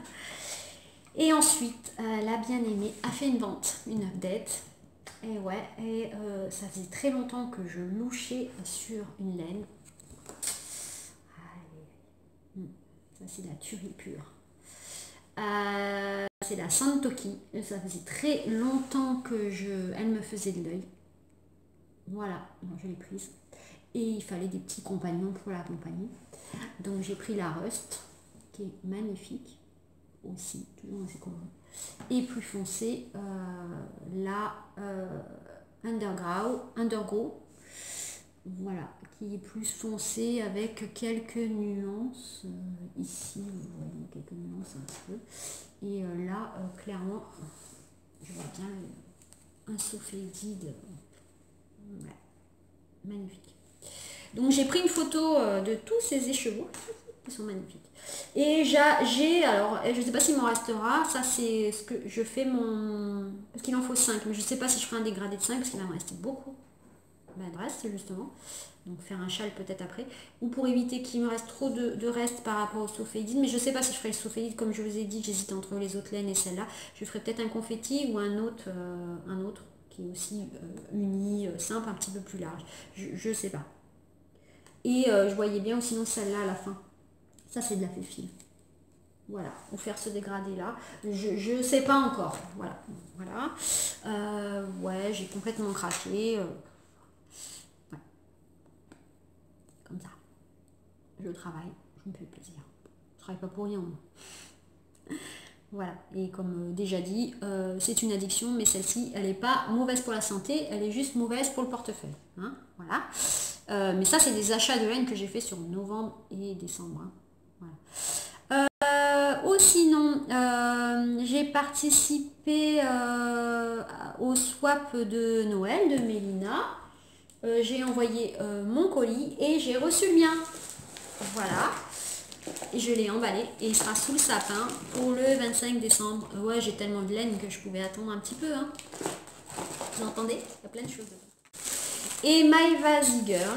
Et ensuite, la bien-aimée a fait une vente, une update. Et ouais, et ça faisait très longtemps que je louchais sur une laine. Ça c'est la tuerie pure. C'est la Santoki. Ça faisait très longtemps que elle me faisait de l'œil. Voilà, je l'ai prise. Et il fallait des petits compagnons pour l'accompagner. Donc j'ai pris la Rust, qui est magnifique aussi, toujours assez colorée. Et plus foncé, la Undergrow, voilà, qui est plus foncé avec quelques nuances. Ici, vous voyez quelques nuances un petit peu. Et là, clairement, je vois bien un Sophédide. Ouais, magnifique. Donc j'ai pris une photo de tous ces écheveaux qui sont magnifiques. Et alors je ne sais pas s'il m'en restera. Ça c'est ce que je fais parce qu'il en faut 5, mais je ne sais pas si je ferai un dégradé de 5 parce qu'il va me rester beaucoup. Ben, de reste justement. Donc faire un châle peut-être après. Ou pour éviter qu'il me reste trop de reste par rapport au Sophédide. Mais je ne sais pas si je ferai le Sophédide, comme je vous ai dit, j'hésite entre les autres laines et celle-là. Je ferai peut-être un confetti ou un autre qui est aussi uni, simple, un petit peu plus large. Je sais pas. Et je voyais bien sinon celle-là à la fin. Ça c'est de la fil. Voilà, ou faire ce dégradé là. Je sais pas encore. Voilà. Voilà. Ouais, j'ai complètement craqué. Ouais. Comme ça. Je travaille, je me fais plaisir. Je travaille pas pour rien. Voilà, et comme déjà dit, c'est une addiction, mais celle-ci, elle n'est pas mauvaise pour la santé, elle est juste mauvaise pour le portefeuille. Hein, voilà. Mais ça, c'est des achats de laine que j'ai fait sur novembre et décembre. Hein, voilà. Sinon, j'ai participé au swap de Noël de Mélina. J'ai envoyé mon colis et j'ai reçu le mien. Voilà. Et je l'ai emballé et il sera sous le sapin pour le 25 décembre. Ouais, j'ai tellement de laine que je pouvais attendre un petit peu. Hein. Vous entendez? Il y a plein de choses dedans. Et Maeva Ziger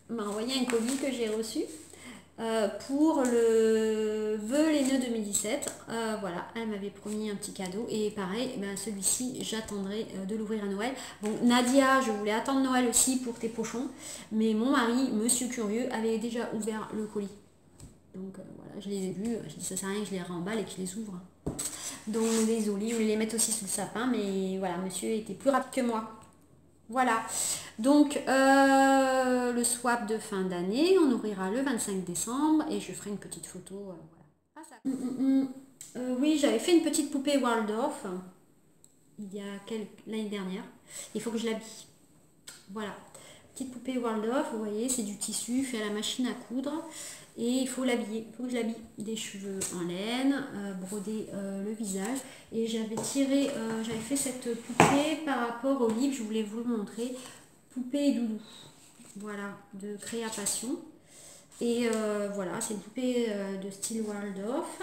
m'a envoyé un colis que j'ai reçu. pour le vœu les nœuds 2017. Voilà, elle m'avait promis un petit cadeau et pareil, ben, celui-ci j'attendrai de l'ouvrir à Noël. Bon, Nadia, je voulais attendre Noël aussi pour tes pochons, mais mon mari, monsieur curieux, avait déjà ouvert le colis. Donc voilà, je les ai vus, je dis ça sert à rien que je les remballe et que je les ouvre. Donc désolée, je voulais les mettre aussi sous le sapin, mais voilà, monsieur était plus rapide que moi. Voilà, donc le swap de fin d'année, on ouvrira le 25 décembre et je ferai une petite photo. Voilà. Ah, ça... oui, j'avais fait une petite poupée Waldorf il y a l'année dernière. Il faut que je l'habille. Voilà, petite poupée Waldorf, vous voyez, c'est du tissu fait à la machine à coudre. Et il faut l'habiller, il faut que je l'habille. Des cheveux en laine, broder le visage. Et j'avais tiré, j'avais fait cette poupée par rapport au livre, je voulais vous le montrer. Poupée et doudou. Voilà, de Créa Passion. Et voilà, c'est une poupée de style Waldorf.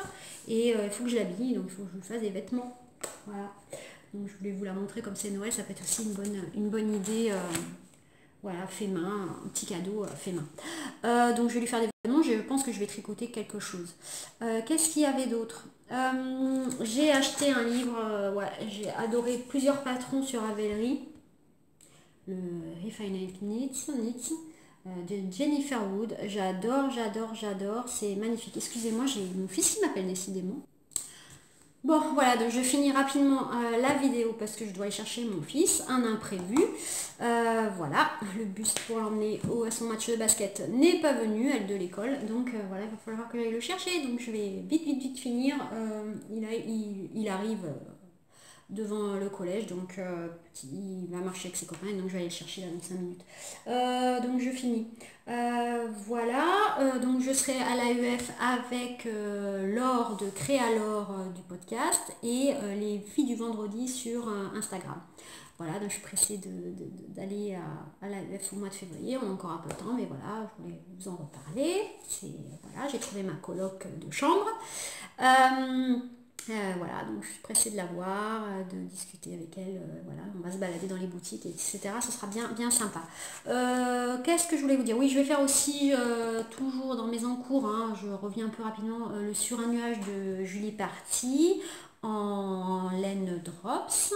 Et il faut que je l'habille, donc il faut que je lui fasse des vêtements. Voilà. Donc je voulais vous la montrer comme c'est Noël, ça peut être aussi une bonne idée. Voilà, fait main, un petit cadeau fait main. Donc je vais lui faire des vêtements, je pense que je vais tricoter quelque chose. Qu'est-ce qu'il y avait d'autre? J'ai acheté un livre, ouais, j'ai adoré plusieurs patrons sur Ravelry. Le Refined Knits de Jennifer Wood. J'adore, c'est magnifique. Excusez-moi, j'ai mon fils qui m'appelle décidément. Bon, voilà, donc je finis rapidement la vidéo parce que je dois aller chercher mon fils, un imprévu. Voilà, le bus pour l'emmener à son match de basket n'est pas venu, elle de l'école. Donc voilà, il va falloir que j'aille le chercher. Donc je vais vite finir. Il arrive devant le collège, donc il va marcher avec ses copains, donc je vais aller le chercher là dans 5 minutes. Donc je finis. Voilà, donc je serai à l'AEF avec Laure de Créalore du podcast et les filles du vendredi sur Instagram. Voilà, donc je suis pressée d'aller à l'AEF au mois de février, on a encore un peu de temps, mais voilà, je voulais vous en reparler. Voilà, j'ai trouvé ma coloc de chambre. Voilà, donc je suis pressée de la voir, de discuter avec elle, voilà, on va se balader dans les boutiques, etc. Ce sera bien sympa. Qu'est-ce que je voulais vous dire? Oui, je vais faire aussi, toujours dans mes encours, hein, je reviens un peu rapidement, le Sur un nuage de Julie Party en laine drops.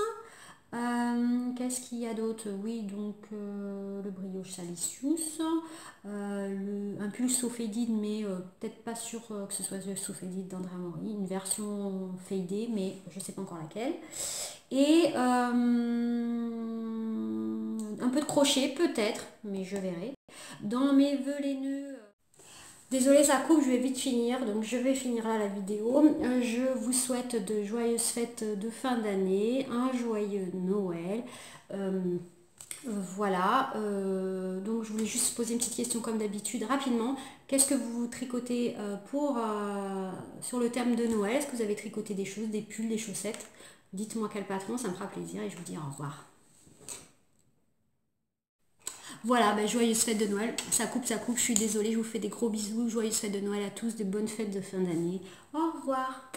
Qu'est-ce qu'il y a d'autre? Oui, donc le brioche Salicius, un pull Sophédide, mais peut-être pas sûr que ce soit le Sophédide d'André Amory, une version fadée, mais je ne sais pas encore laquelle. Et un peu de crochet, peut-être, mais je verrai. Dans mes vœux les nœuds... Désolée, ça coupe, je vais vite finir, donc je vais finir là la vidéo. Je vous souhaite de joyeuses fêtes de fin d'année, un joyeux Noël. Voilà, donc je voulais juste poser une petite question comme d'habitude rapidement. Qu'est-ce que vous tricotez sur le thème de Noël? Est-ce que vous avez tricoté des choses, des pulls, des chaussettes? Dites-moi quel patron, ça me fera plaisir et je vous dis au revoir. Voilà, ben, joyeuses fêtes de Noël. Ça coupe, je suis désolée, je vous fais des gros bisous. Joyeuses fêtes de Noël à tous, de bonnes fêtes de fin d'année. Au revoir.